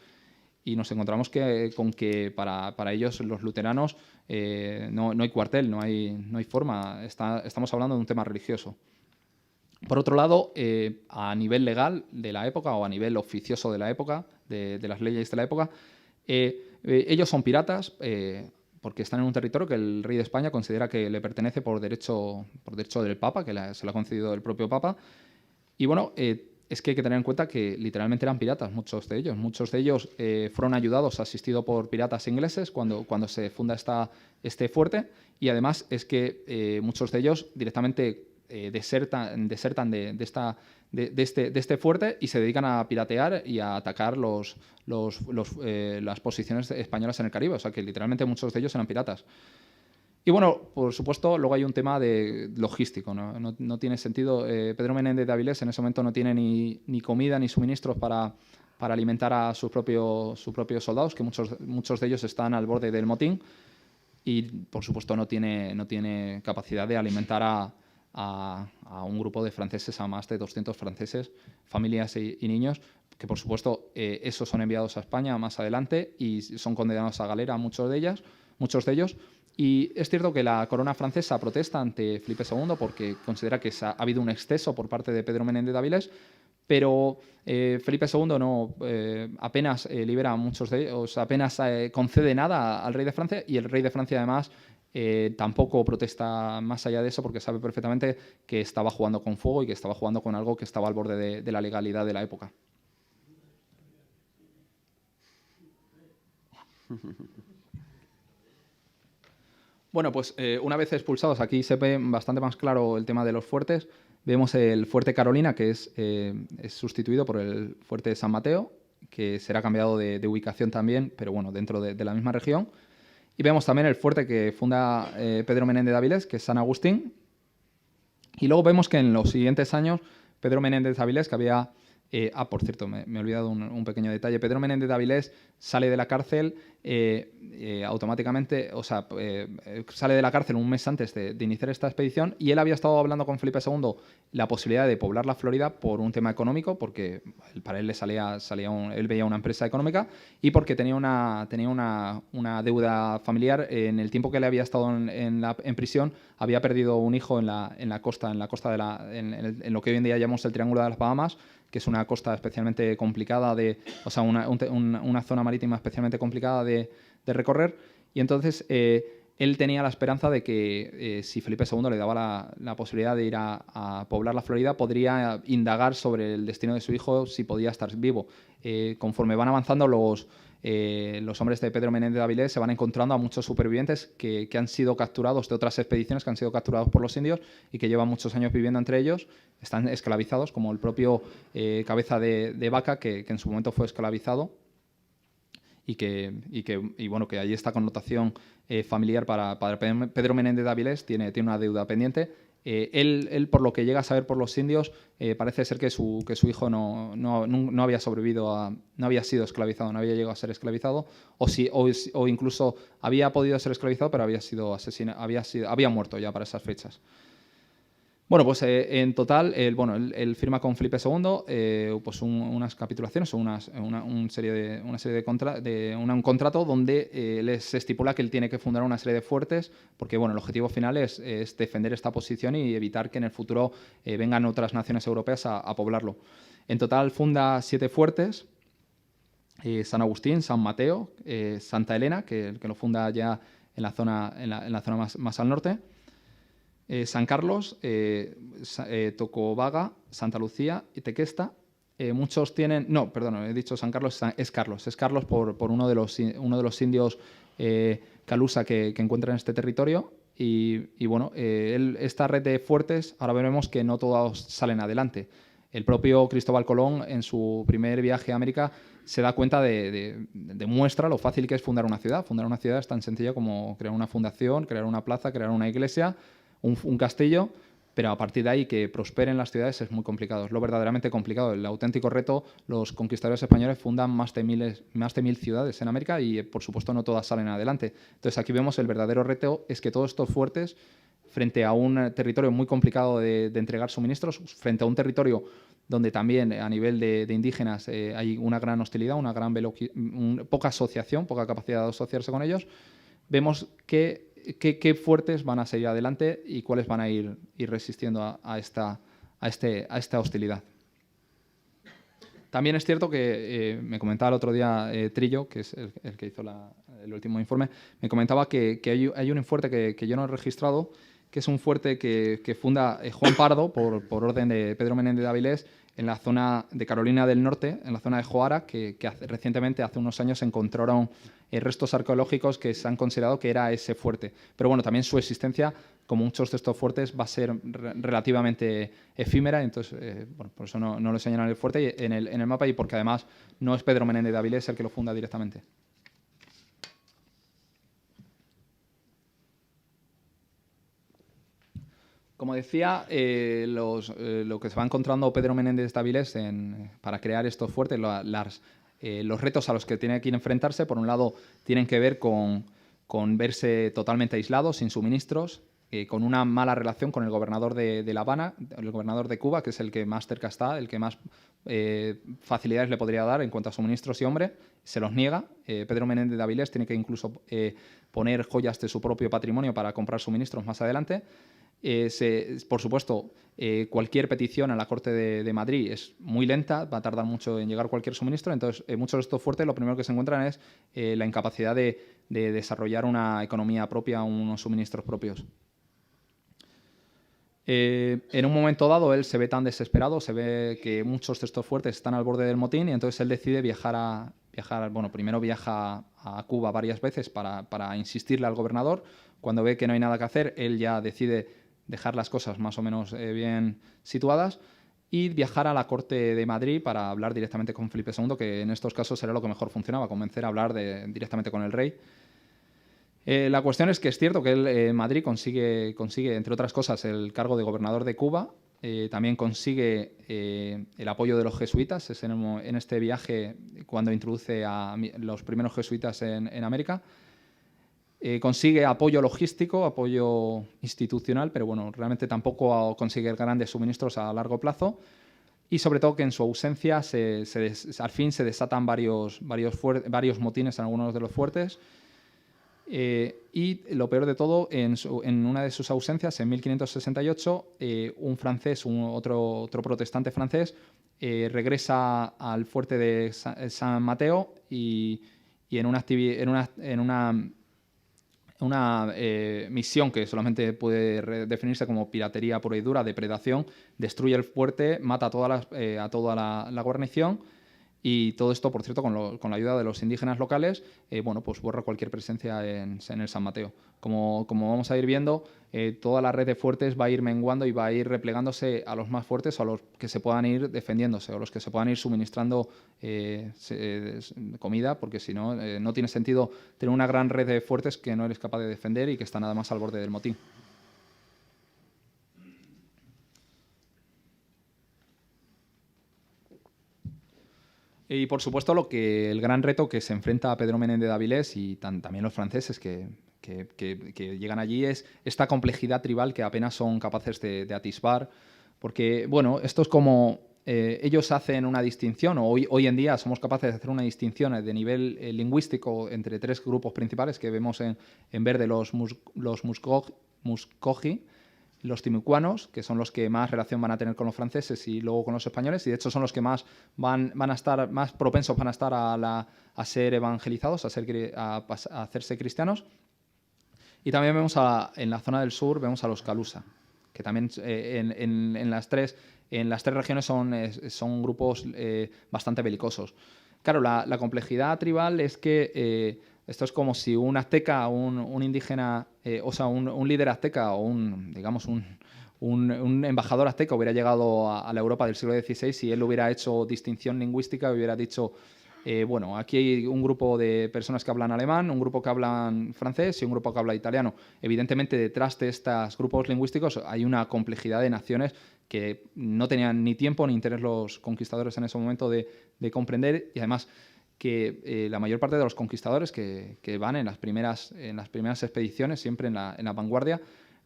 Speaker 3: y nos encontramos con que para ellos, los luteranos, no hay cuartel, no hay forma. Estamos hablando de un tema religioso. Por otro lado, a nivel legal de la época o a nivel oficioso de la época, de las leyes de la época, ellos son piratas, porque están en un territorio que el rey de España considera que le pertenece por derecho del Papa, que se lo ha concedido el propio Papa. Y bueno, es que hay que tener en cuenta que literalmente eran piratas, muchos de ellos. Muchos de ellos fueron ayudados, asistidos por piratas ingleses cuando se funda este fuerte. Y además es que muchos de ellos directamente desertan de este fuerte y se dedican a piratear y a atacar las posiciones españolas en el Caribe. O sea que literalmente muchos de ellos eran piratas. Y bueno, por supuesto, luego hay un tema de logístico. No tiene sentido. Pedro Menéndez de Avilés en ese momento no tiene ni comida ni suministros para alimentar a sus propios soldados, que muchos de ellos están al borde del motín. Y por supuesto no tiene capacidad de alimentar a un grupo de franceses, a más de 200 franceses, familias y niños, que por supuesto esos son enviados a España más adelante y son condenados a galera, muchos de ellos. Y es cierto que la corona francesa protesta ante Felipe II porque considera que ha habido un exceso por parte de Pedro Menéndez de Avilés, pero Felipe II apenas libera a muchos de ellos, apenas concede nada al rey de Francia, y el rey de Francia además tampoco protesta más allá de eso, porque sabe perfectamente que estaba jugando con fuego y que estaba jugando con algo que estaba al borde de la legalidad de la época. Bueno, pues una vez expulsados, aquí se ve bastante más claro el tema de los fuertes. Vemos el fuerte Carolina, que es sustituido por el fuerte San Mateo, que será cambiado de ubicación también, pero bueno, dentro de la misma región. Y vemos también el fuerte que funda Pedro Menéndez de Avilés, que es San Agustín. Y luego vemos que en los siguientes años, Pedro Menéndez de Avilés, que había... por cierto, me he olvidado un pequeño detalle. Pedro Menéndez de Avilés sale de la cárcel automáticamente, sale de la cárcel un mes antes de iniciar esta expedición, y él había estado hablando con Felipe II la posibilidad de poblar la Florida por un tema económico, porque para él él veía una empresa económica, y porque tenía una deuda familiar. En el tiempo que él había estado en prisión, había perdido un hijo en la costa en lo que hoy en día llamamos el Triángulo de las Bahamas, que es una costa especialmente complicada, una zona marítima especialmente complicada de recorrer. Y entonces él tenía la esperanza de que si Felipe II le daba la posibilidad de ir a poblar la Florida, podría indagar sobre el destino de su hijo, si podía estar vivo. Conforme van avanzando los hombres de Pedro Menéndez de Avilés, se van encontrando a muchos supervivientes que han sido capturados de otras expediciones, que han sido capturados por los indios y que llevan muchos años viviendo entre ellos. Están esclavizados, como el propio Cabeza de Vaca, que en su momento fue esclavizado, y bueno, que ahí esta connotación familiar para Pedro Menéndez de Avilés tiene una deuda pendiente. Él, por lo que llega a saber por los indios, parece ser que su hijo no había sobrevivido, no había sido esclavizado, no había llegado a ser esclavizado, o incluso había podido ser esclavizado, pero había sido asesinado, había muerto ya para esas fechas. Bueno, pues en total, él firma con Felipe II pues unas capitulaciones o un contrato donde se estipula que él tiene que fundar una serie de fuertes, porque bueno, el objetivo final es defender esta posición y evitar que en el futuro vengan otras naciones europeas a poblarlo. En total funda 7 fuertes: San Agustín, San Mateo, Santa Elena, que lo funda ya en la zona, más al norte, San Carlos, Tocobaga, Santa Lucía y Tequesta. Muchos tienen... No, perdón, he dicho San Carlos, es Carlos. Es Carlos por uno de los indios Calusa que encuentran en este territorio. Y bueno, esta red de fuertes, ahora veremos que no todos salen adelante. El propio Cristóbal Colón, en su primer viaje a América, se da cuenta demuestra lo fácil que es fundar una ciudad. Fundar una ciudad es tan sencillo como crear una fundación, crear una plaza, crear una iglesia, un castillo, pero a partir de ahí que prosperen las ciudades es muy complicado, es lo verdaderamente complicado. El auténtico reto, los conquistadores españoles fundan más de 1000 ciudades en América y, por supuesto, no todas salen adelante. Entonces, aquí vemos el verdadero reto es que todos estos fuertes, frente a un territorio muy complicado de entregar suministros, frente a un territorio donde también a nivel de indígenas hay una gran hostilidad, poca asociación, poca capacidad de asociarse con ellos, vemos que qué fuertes van a seguir adelante y cuáles van a ir resistiendo a esta hostilidad. También es cierto que me comentaba el otro día Trillo, que es el que hizo el último informe, me comentaba que hay un fuerte que yo no he registrado, que es un fuerte que funda Juan Pardo por orden de Pedro Menéndez de Avilés en la zona de Carolina del Norte, en la zona de Joara, que recientemente, hace unos años, encontraron restos arqueológicos que se han considerado que era ese fuerte. Pero bueno, también su existencia, como muchos de estos fuertes, va a ser relativamente efímera, entonces por eso no lo señalan el fuerte en el mapa, y porque además no es Pedro Menéndez de Avilés el que lo funda directamente. Como decía, lo que se va encontrando Pedro Menéndez de Avilés para crear estos fuertes, los retos a los que tiene que enfrentarse, por un lado, tienen que ver con verse totalmente aislados, sin suministros, con una mala relación con el gobernador de La Habana, el gobernador de Cuba, que es el que más cerca está, el que más facilidades le podría dar en cuanto a suministros y hombre, se los niega. Pedro Menéndez de Avilés tiene que incluso poner joyas de su propio patrimonio para comprar suministros más adelante. Por supuesto, cualquier petición a la Corte de Madrid es muy lenta, va a tardar mucho en llegar cualquier suministro, entonces muchos de estos fuertes lo primero que se encuentran es la incapacidad de desarrollar una economía propia, unos suministros propios. En un momento dado él se ve tan desesperado, se ve que muchos de estos fuertes están al borde del motín, y entonces él decide primero viaja a Cuba varias veces para insistirle al gobernador. Cuando ve que no hay nada que hacer, él ya decide dejar las cosas más o menos bien situadas y viajar a la Corte de Madrid para hablar directamente con Felipe II, que en estos casos era lo que mejor funcionaba, convencer a hablar directamente con el rey. La cuestión es que es cierto que él en Madrid consigue, entre otras cosas, el cargo de gobernador de Cuba. También consigue el apoyo de los jesuitas. Es en este viaje cuando introduce a los primeros jesuitas en América. Consigue apoyo logístico, apoyo institucional, pero bueno, realmente tampoco consigue grandes suministros a largo plazo. Y sobre todo que en su ausencia al fin se desatan varios motines en algunos de los fuertes. Y lo peor de todo, en una de sus ausencias, en 1568, un francés, otro protestante francés, regresa al fuerte de San Mateo y en una misión que solamente puede definirse como piratería pura y dura, depredación, destruye el fuerte, mata a toda la guarnición. Y todo esto, por cierto, con la ayuda de los indígenas locales, pues borra cualquier presencia en el San Mateo. Como vamos a ir viendo, toda la red de fuertes va a ir menguando y va a ir replegándose a los más fuertes o a los que se puedan ir defendiéndose o los que se puedan ir suministrando comida, porque si no, no tiene sentido tener una gran red de fuertes que no eres capaz de defender y que está nada más al borde del motín. Y, por supuesto, el gran reto que se enfrenta a Pedro Menéndez de Avilés y también los franceses, que que llegan allí es esta complejidad tribal que apenas son capaces de atisbar, porque, bueno, esto es como ellos hacen una distinción, o hoy en día somos capaces de hacer una distinción de nivel lingüístico entre tres grupos principales que vemos en verde, los Muskogi, los timucuanos, que son los que más relación van a tener con los franceses y luego con los españoles, y de hecho son los que más van a estar, más propensos van a estar a ser evangelizados, a hacerse cristianos. Y también vemos en la zona del sur, vemos a los Calusa, que también en las tres regiones son grupos bastante belicosos. Claro, la complejidad tribal es que esto es como si un azteca, un indígena, o sea, un líder azteca o digamos un embajador azteca hubiera llegado a la Europa del siglo XVI y él hubiera hecho distinción lingüística, hubiera dicho, bueno, aquí hay un grupo de personas que hablan alemán, un grupo que hablan francés y un grupo que habla italiano. Evidentemente, detrás de estos grupos lingüísticos hay una complejidad de naciones que no tenían ni tiempo ni interés los conquistadores en ese momento de comprender, y además que la mayor parte de los conquistadores que van en las primeras expediciones, siempre en la vanguardia,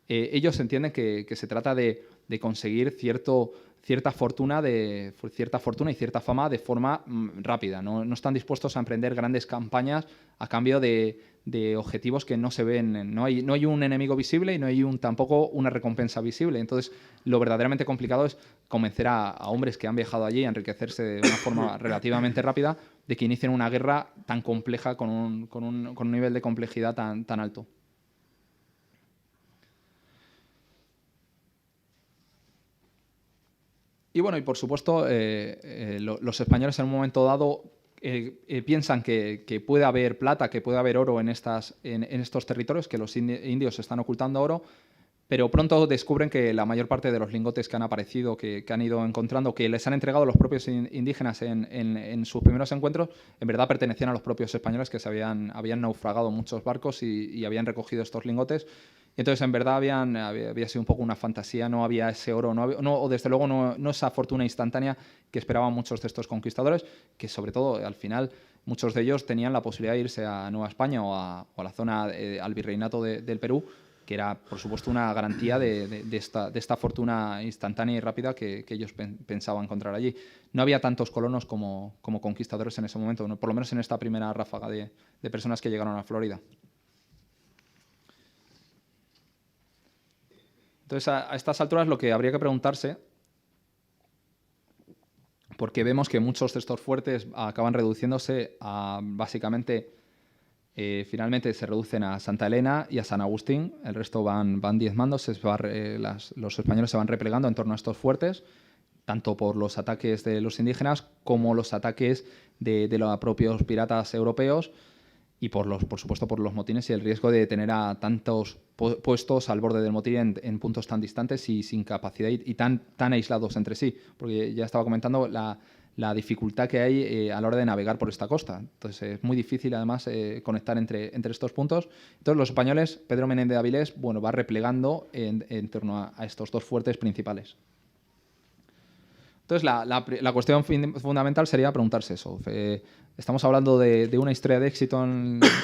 Speaker 3: ellos entienden que se trata de conseguir cierta fortuna y cierta fama de forma rápida. No están dispuestos a emprender grandes campañas a cambio de objetivos que no se ven. No hay un enemigo visible y no hay tampoco una recompensa visible. Entonces, lo verdaderamente complicado es convencer a hombres que han viajado allí a enriquecerse de una forma relativamente rápida de que inicien una guerra tan compleja con un nivel de complejidad tan alto. Y bueno, y por supuesto, los españoles en un momento dado piensan que puede haber plata, que puede haber oro en estos territorios, que los indios están ocultando oro, pero pronto descubren que la mayor parte de los lingotes que han aparecido, que han ido encontrando, que les han entregado los propios indígenas en sus primeros encuentros, en verdad pertenecían a los propios españoles, que habían naufragado muchos barcos y habían recogido estos lingotes. Y entonces, en verdad, había sido un poco una fantasía, no había ese oro, o desde luego no esa fortuna instantánea que esperaban muchos de estos conquistadores, que sobre todo, al final, muchos de ellos tenían la posibilidad de irse a Nueva España o a la zona, al virreinato del Perú, que era, por supuesto, una garantía de esta fortuna instantánea y rápida que ellos pensaban encontrar allí. No había tantos colonos como conquistadores en ese momento, por lo menos en esta primera ráfaga de personas que llegaron a Florida. Entonces, a estas alturas lo que habría que preguntarse, porque vemos que muchos de estos fuertes acaban reduciéndose a, básicamente, finalmente se reducen a Santa Elena y a San Agustín, el resto van diezmándose, los españoles se van replegando en torno a estos fuertes, tanto por los ataques de los indígenas como los ataques de los propios piratas europeos, y por supuesto por los motines y el riesgo de tener a tantos puestos al borde del motín en puntos tan distantes y sin capacidad y tan aislados entre sí, porque ya estaba comentando la dificultad que hay a la hora de navegar por esta costa. Entonces es muy difícil además conectar entre estos puntos. Entonces los españoles, Pedro Menéndez de Avilés, va replegando en torno a estos dos fuertes principales. Entonces, la cuestión fundamental sería preguntarse eso. ¿Estamos hablando de una historia de éxito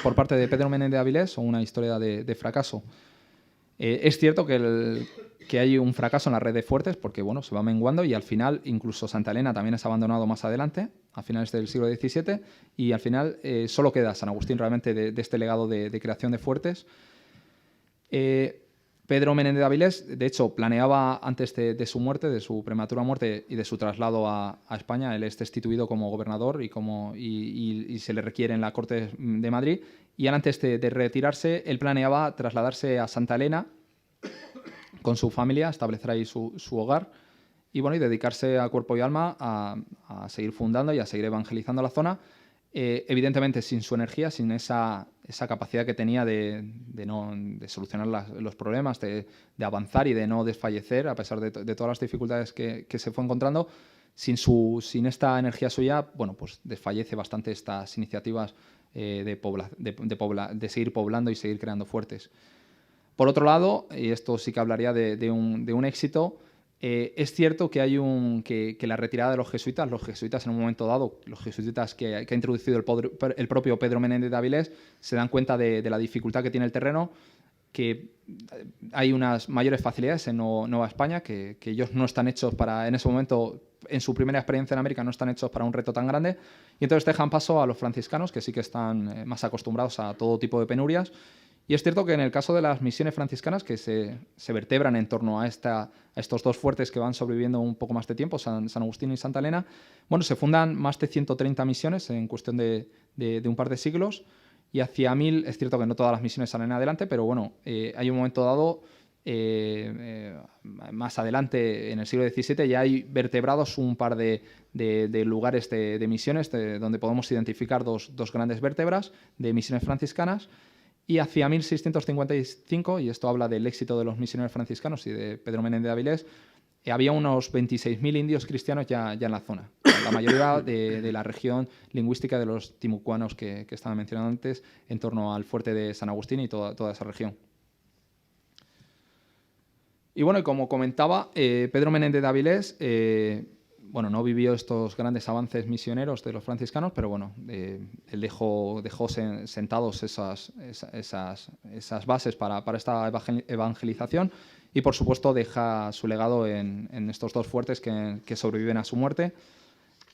Speaker 3: por parte de Pedro Menéndez de Avilés o una historia de fracaso? Es cierto que hay un fracaso en la red de fuertes porque se va menguando y al final incluso Santa Elena también es abandonado más adelante, a finales del siglo XVII, y al final solo queda San Agustín realmente de este legado de creación de fuertes. Pedro Menéndez de Avilés, de hecho, planeaba antes de su muerte, de su prematura muerte y de su traslado a España, él es destituido como gobernador y se le requiere en la Corte de Madrid, y antes de retirarse, él planeaba trasladarse a Santa Elena con su familia, establecer ahí su hogar y dedicarse a cuerpo y alma a seguir fundando y a seguir evangelizando la zona. Evidentemente sin su energía, sin esa capacidad que tenía de solucionar los problemas, de avanzar y de no desfallecer a pesar de todas las dificultades que se fue encontrando, sin esta energía suya, desfallece bastante estas iniciativas de seguir poblando y seguir creando fuertes. Por otro lado, y esto sí que hablaría de un éxito, Es cierto que hay que la retirada de los jesuitas en un momento dado, los jesuitas que ha introducido el propio Pedro Menéndez de Avilés, se dan cuenta de la dificultad que tiene el terreno, que hay unas mayores facilidades en Nueva España, que ellos no están hechos para, en ese momento, en su primera experiencia en América, no están hechos para un reto tan grande, y entonces dejan paso a los franciscanos, que sí que están más acostumbrados a todo tipo de penurias. Y es cierto que en el caso de las misiones franciscanas, que se vertebran en torno a estos dos fuertes que van sobreviviendo un poco más de tiempo, San Agustín y Santa Elena, bueno, se fundan más de 130 misiones en cuestión de un par de siglos, y hacia 1000, es cierto que no todas las misiones salen adelante, pero bueno, hay un momento dado, más adelante, en el siglo XVII, ya hay vertebrados un par de lugares de misiones donde podemos identificar dos grandes vértebras de misiones franciscanas. Y hacia 1655, y esto habla del éxito de los misioneros franciscanos y de Pedro Menéndez de Avilés, había unos 26.000 indios cristianos ya en la zona. La mayoría de la región lingüística de los timucuanos que estaba mencionando antes, en torno al fuerte de San Agustín y toda esa región. Y bueno, como comentaba, Pedro Menéndez de Avilés, bueno, no vivió estos grandes avances misioneros de los franciscanos, pero bueno, él dejó sentados esas bases para esta evangelización, y por supuesto deja su legado en estos dos fuertes que sobreviven a su muerte.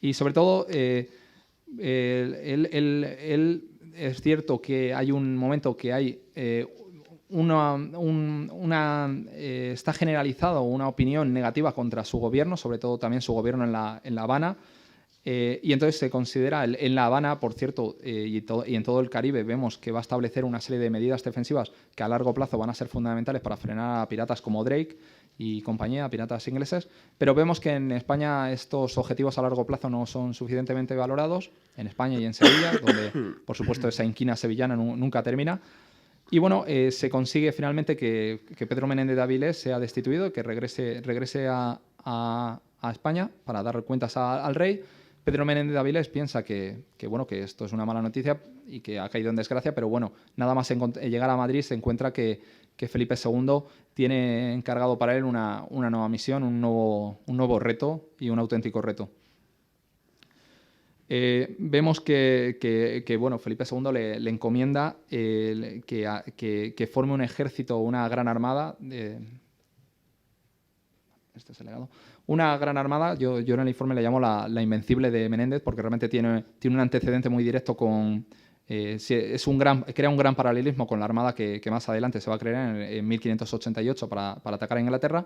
Speaker 3: Y sobre todo, él es cierto que hay un momento que hay está generalizado una opinión negativa contra su gobierno, sobre todo también su gobierno en La Habana, y entonces se considera, en La Habana, por cierto, y en todo el Caribe, vemos que va a establecer una serie de medidas defensivas que a largo plazo van a ser fundamentales para frenar a piratas como Drake y compañía, piratas ingleses, pero vemos que en España estos objetivos a largo plazo no son suficientemente valorados, en España y en Sevilla, donde por supuesto esa inquina sevillana nunca termina. Y bueno, se consigue finalmente que Pedro Menéndez de Avilés sea destituido, que regrese a España para dar cuentas al rey. Pedro Menéndez de Avilés piensa que esto es una mala noticia y que ha caído en desgracia, pero bueno, nada más llegar a Madrid se encuentra que Felipe II tiene encargado para él una nueva misión, un nuevo reto y un auténtico reto. Vemos que bueno, Felipe II le encomienda que forme un ejército, una gran armada. Este es el legado. Una gran armada, yo en el informe le llamo la Invencible de Menéndez, porque realmente tiene un antecedente muy directo con... crea un gran paralelismo con la armada que más adelante se va a crear en 1588 para atacar a Inglaterra.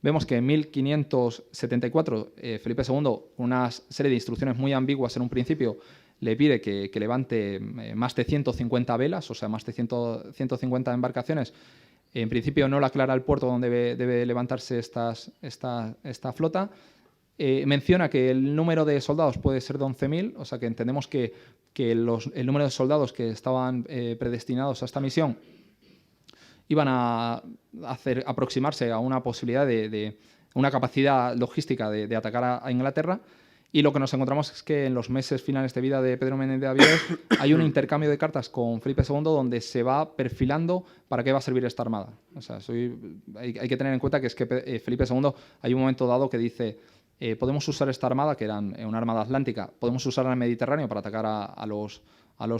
Speaker 3: Vemos que en 1574 Felipe II, con una serie de instrucciones muy ambiguas en un principio, le pide que levante más de 150 velas, o sea, más de 150 embarcaciones. En principio no le aclara el puerto donde debe levantarse esta flota. Menciona que el número de soldados puede ser de 11.000, o sea que entendemos que el número de soldados que estaban predestinados a esta misión iban a aproximarse a una posibilidad de una capacidad logística de atacar a Inglaterra. Y lo que nos encontramos es que en los meses finales de vida de Pedro Menéndez de Avilés hay un intercambio de cartas con Felipe II donde se va perfilando para qué va a servir esta armada. O sea, hay que tener en cuenta que es que Felipe II hay un momento dado que dice podemos usar esta armada, que era una armada atlántica, podemos usarla en el Mediterráneo para atacar a los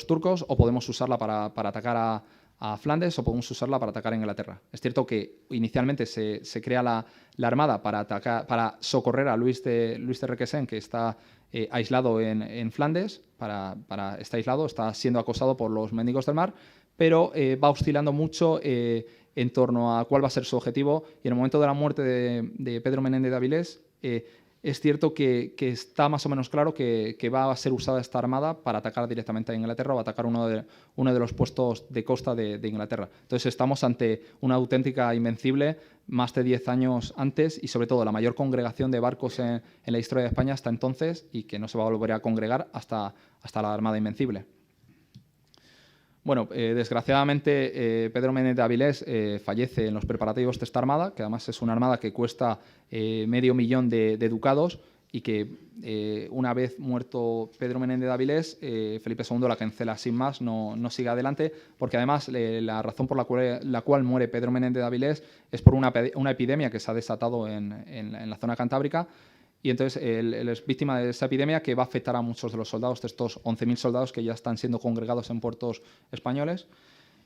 Speaker 3: turcos, o podemos usarla para atacar a Flandes, o podemos usarla para atacar a Inglaterra. Es cierto que inicialmente se crea la armada para socorrer a Luis de Requesens, que está aislado en Flandes, está aislado, está siendo acosado por los mendigos del mar, pero va oscilando mucho en torno a cuál va a ser su objetivo, y en el momento de la muerte de Pedro Menéndez de Avilés, es cierto que está más o menos claro que va a ser usada esta armada para atacar directamente a Inglaterra o atacar uno de los puestos de costa de Inglaterra. Entonces estamos ante una auténtica Invencible más de 10 años antes, y sobre todo la mayor congregación de barcos en la historia de España hasta entonces, y que no se va a volver a congregar hasta la Armada Invencible. Bueno, desgraciadamente Pedro Menéndez de Avilés fallece en los preparativos de esta armada, que además es una armada que cuesta $500.000 de ducados, y que una vez muerto Pedro Menéndez de Avilés, Felipe II la cancela sin más, no sigue adelante, porque además la razón por la cual muere Pedro Menéndez de Avilés es por una epidemia que se ha desatado en la zona cantábrica, y entonces él es víctima de esa epidemia que va a afectar a muchos de los soldados, de estos 11.000 soldados que ya están siendo congregados en puertos españoles.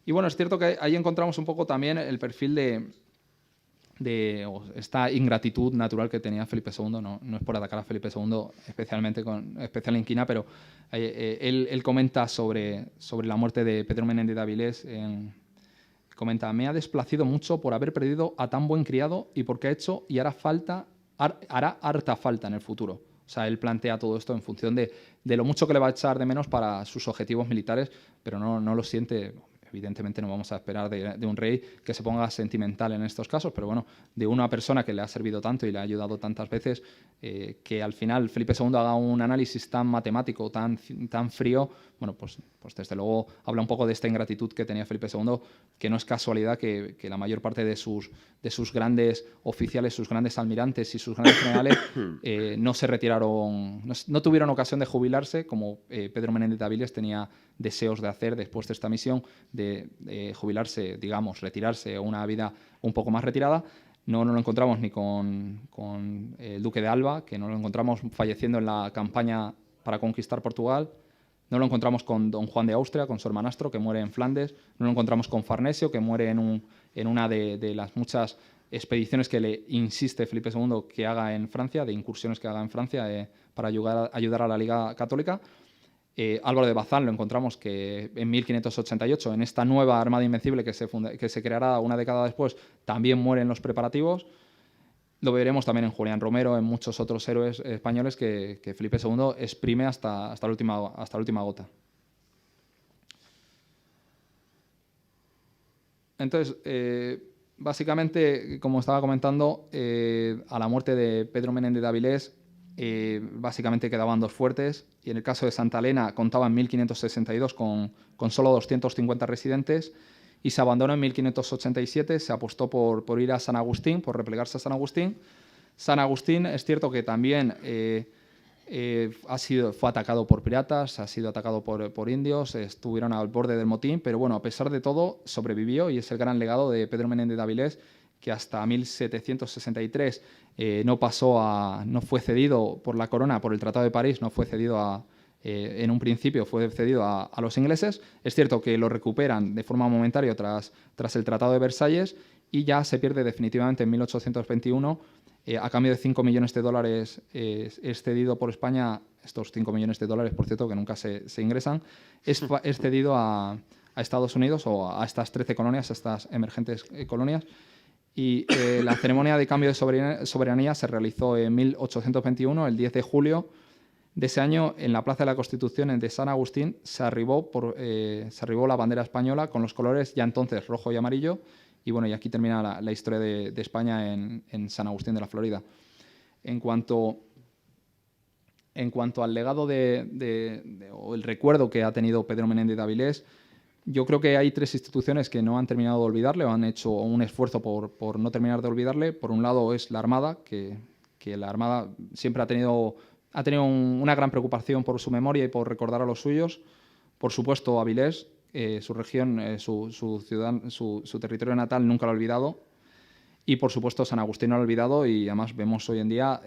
Speaker 3: Y bueno, es cierto que ahí encontramos un poco también el perfil de esta ingratitud natural que tenía Felipe II. No es por atacar a Felipe II especialmente con especial inquina, pero él comenta sobre la muerte de Pedro Menéndez de Avilés. Comenta: me ha desplacido mucho por haber perdido a tan buen criado y porque ha hecho y hará harta falta en el futuro. O sea, él plantea todo esto en función de lo mucho que le va a echar de menos para sus objetivos militares, pero no lo siente. Evidentemente no vamos a esperar de un rey que se ponga sentimental en estos casos, pero bueno, de una persona que le ha servido tanto y le ha ayudado tantas veces, que al final Felipe II haga un análisis tan matemático, tan frío, bueno, pues desde luego habla un poco de esta ingratitud que tenía Felipe II, que no es casualidad que la mayor parte de sus grandes oficiales, sus grandes almirantes y sus grandes generales no se retiraron, no tuvieron ocasión de jubilarse, como Pedro Menéndez de Avilés tenía deseos de hacer después de esta misión, de jubilarse, digamos, retirarse a una vida un poco más retirada. No lo encontramos ni con el duque de Alba, que no lo encontramos falleciendo en la campaña para conquistar Portugal. No lo encontramos con don Juan de Austria, con su hermanastro, que muere en Flandes. No lo encontramos con Farnesio, que muere en una de las muchas expediciones que le insiste Felipe II que haga en Francia, de incursiones que haga en Francia para ayudar a la Liga Católica. Álvaro de Bazán lo encontramos que en 1588, en esta nueva Armada Invencible que se creará una década después, también muere en los preparativos. Lo veremos también en Julián Romero, en muchos otros héroes españoles que Felipe II exprime hasta la última gota. Entonces, básicamente, como estaba comentando, a la muerte de Pedro Menéndez de Avilés, básicamente quedaban dos fuertes, y en el caso de Santa Elena contaba en 1562 con solo 250 residentes, y se abandonó en 1587, se apostó por ir a San Agustín, por replegarse a San Agustín. San Agustín es cierto que también fue atacado por piratas, ha sido atacado por indios, estuvieron al borde del motín, pero bueno, a pesar de todo sobrevivió, y es el gran legado de Pedro Menéndez de Avilés, que hasta 1763 no fue cedido por la corona, por el Tratado de París, no fue cedido en un principio fue cedido a los ingleses. Es cierto que lo recuperan de forma momentaria tras el Tratado de Versalles, y ya se pierde definitivamente en 1821. A cambio de 5 millones de dólares es cedido por España. Estos 5 millones de dólares, por cierto, que nunca se ingresan, es cedido a Estados Unidos, o a estas 13 colonias, a estas emergentes colonias. Y la ceremonia de cambio de soberanía se realizó en 1821, el 10 de julio de ese año, en la Plaza de la Constitución de San Agustín. Se arribó la bandera española con los colores ya entonces rojo y amarillo. Y bueno, y aquí termina la historia de España en San Agustín de la Florida. En cuanto al legado o el recuerdo que ha tenido Pedro Menéndez de Avilés, yo creo que hay tres instituciones que no han terminado de olvidarle, o han hecho un esfuerzo por no terminar de olvidarle. Por un lado es la Armada, que la Armada siempre ha tenido una gran preocupación por su memoria y por recordar a los suyos. Por supuesto, Avilés, su región, su ciudad, su territorio natal nunca lo ha olvidado. Y por supuesto San Agustín no lo ha olvidado, y además vemos hoy en día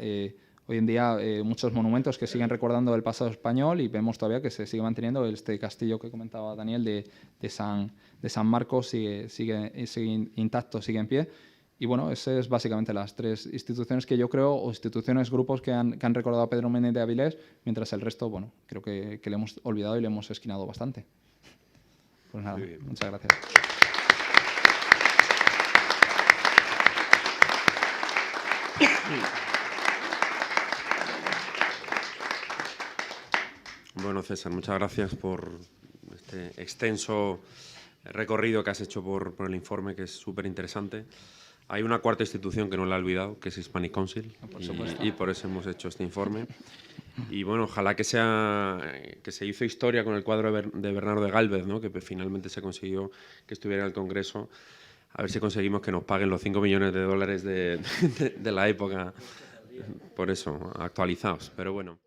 Speaker 3: muchos monumentos que siguen recordando el pasado español, y vemos todavía que se sigue manteniendo este castillo que comentaba Daniel de San Marcos, sigue intacto, sigue en pie. Y bueno, esas es básicamente las tres instituciones que yo creo, o instituciones, grupos que han recordado a Pedro Menéndez de Avilés, mientras el resto, bueno, creo que le hemos olvidado y le hemos esquinado bastante. Pues nada, muchas gracias.
Speaker 2: Bueno, César, muchas gracias por este extenso recorrido que has hecho por el informe, que es súper interesante. Hay una cuarta institución que no la he olvidado, que es Hispanic Council, y por eso hemos hecho este informe. Y bueno, ojalá que se hizo historia con el cuadro de Bernardo de Gálvez, ¿no? Que finalmente se consiguió que estuviera en el Congreso. A ver si conseguimos que nos paguen los 5 millones de dólares de la época Por eso, actualizados, pero bueno.